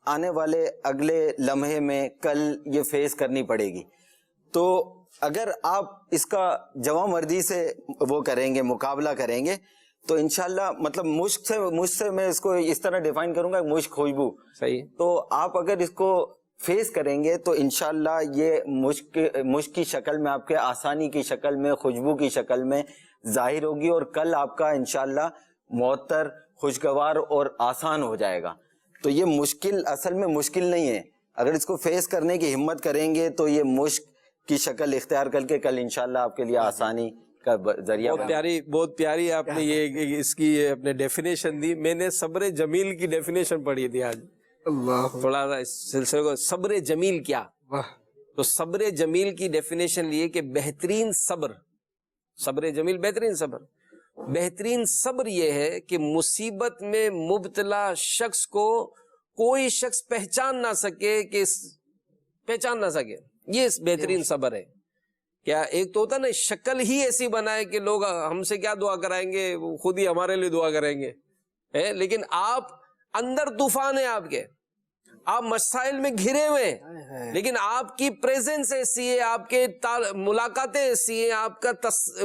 آنے والے اگلے لمحے میں کل یہ فیس کرنی پڑے گی. تو اگر آپ اس کا جواں مردی سے وہ کریں گے, مقابلہ کریں گے, تو انشاءاللہ مطلب مشک سے میں اس کو اس طرح ڈیفائن کروں گا, مشک خوشبو. صحیح. تو آپ اگر اس کو فیس کریں گے تو انشاءاللہ یہ مشک کی شکل میں, آپ کے آسانی کی شکل میں, خوشبو کی شکل میں ظاہر ہوگی, اور کل آپ کا انشاءاللہ معطر, خوشگوار اور آسان ہو جائے گا. تو یہ مشکل اصل میں مشکل نہیں ہے, اگر اس کو فیس کرنے کی ہمت کریں گے تو یہ مشک کی شکل اختیار کر کے کل انشاءاللہ آپ کے لیے آسانی کا ذریعہ بہت پیاری آپ نے یہ اس کی اپنے ڈیفینیشن دی. میں نے صبر جمیل کی ڈیفینیشن پڑھی تھی آج. تھوڑا سا اس سلسلے کو صبر جمیل کیا. تو صبر جمیل کی ڈیفینیشن لیے کہ بہترین صبر. صبر جمیل بہترین صبر. بہترین صبر یہ ہے کہ مصیبت میں مبتلا شخص کو کوئی شخص پہچان نہ سکے یہ بہترین صبر ہے. کیا ایک تو ہوتا نا شکل ہی ایسی بنائے کہ لوگ ہم سے کیا دعا کرائیں گے, خود ہی ہمارے لیے دعا کریں گے. لیکن آپ اندر طوفان ہے, آپ مسائل میں گھرے ہوئے ہیں, لیکن آپ کی پریزنس ایسی ہے, آپ کے ملاقاتیں ایسی ہیں, آپ کا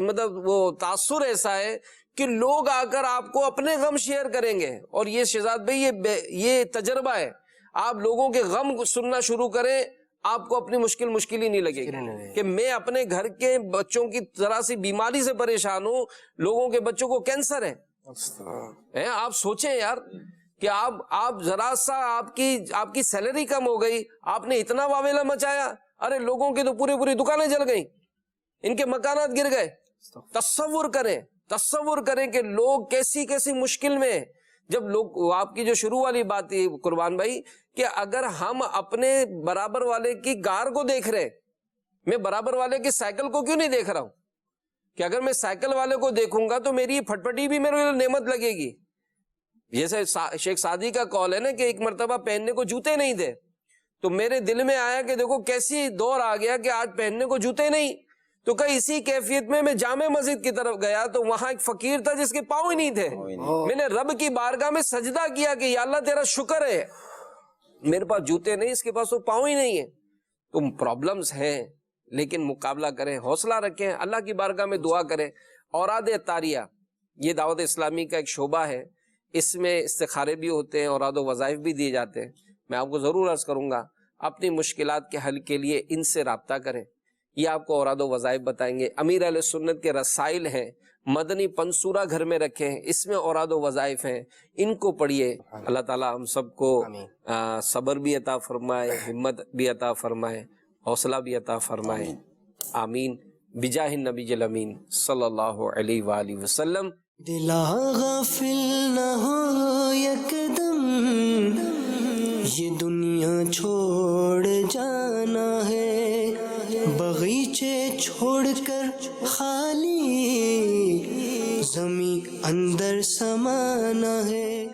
مطلب وہ تاثر ایسا ہے کہ لوگ آ کر آپ کو اپنے غم شیئر کریں گے. اور یہ شہزاد بھائی یہ تجربہ ہے. آپ لوگوں کے غم سننا شروع کریں, آپ کو اپنی مشکل ہی نہیں لگے گی کہ میں اپنے گھر کے بچوں کی ذرا سی بیماری سے پریشان ہوں, لوگوں کے بچوں کو کینسر ہے. آپ سوچیں یار کہ آپ ذرا سا آپ کی سیلری کم ہو گئی, آپ نے اتنا واویلا مچایا, ارے لوگوں کی تو پوری دکانیں جل گئیں, ان کے مکانات گر گئے. تصور کریں کہ لوگ کیسی مشکل میں. جب لوگ آپ کی جو شروع والی بات تھی قربان بھائی کہ اگر ہم اپنے برابر والے کی کار کو دیکھ رہے, میں برابر والے کی سائیکل کو کیوں نہیں دیکھ رہا ہوں کہ اگر میں سائیکل والے کو دیکھوں گا تو میری پھٹپٹی بھی میرے لیے نعمت لگے گی. جیسے شیخ سعدی کا قول ہے نا کہ ایک مرتبہ پہننے کو جوتے نہیں تھے, تو میرے دل میں آیا کہ دیکھو کیسی دور آ گیا کہ آج پہننے کو جوتے نہیں. تو کئی اسی کیفیت میں جامع مسجد کی طرف گیا تو وہاں ایک فقیر تھا جس کے پاؤں ہی نہیں تھے. میں نے رب کی بارگاہ میں سجدہ کیا کہ یا اللہ تیرا شکر ہے, میرے پاس جوتے نہیں, اس کے پاس تو پاؤں ہی نہیں ہے. تو پرابلمز ہیں, لیکن مقابلہ کریں, حوصلہ رکھیں, اللہ کی بارگاہ میں دعا کریں. اوراد عطاریہ یہ دعوت اسلامی کا ایک شعبہ ہے, اس میں استخارے بھی ہوتے ہیں, اوراد و وظائف بھی دیے جاتے ہیں. میں آپ کو ضرور عرض کروں گا اپنی مشکلات کے حل کے لیے ان سے رابطہ کریں, یہ آپ کو اوراد و وظائف بتائیں گے. امیر اہل سنت کے رسائل ہیں, مدنی پنصورہ گھر میں رکھیں, اس میں اوراد و وظائف ہیں, ان کو پڑھیے. اللہ تعالی ہم سب کو صبر بھی عطا فرمائے, ہمت بھی عطا فرمائے, حوصلہ بھی عطا فرمائے. آمین بجاہ النبی الامین صلی اللہ علیہ وآلہ وسلم. دلا غافل نہ ہو یکدم, یہ دنیا چھوڑ جانا ہے, باغیچے چھوڑ کر خالی زمیں اندر سمانا ہے.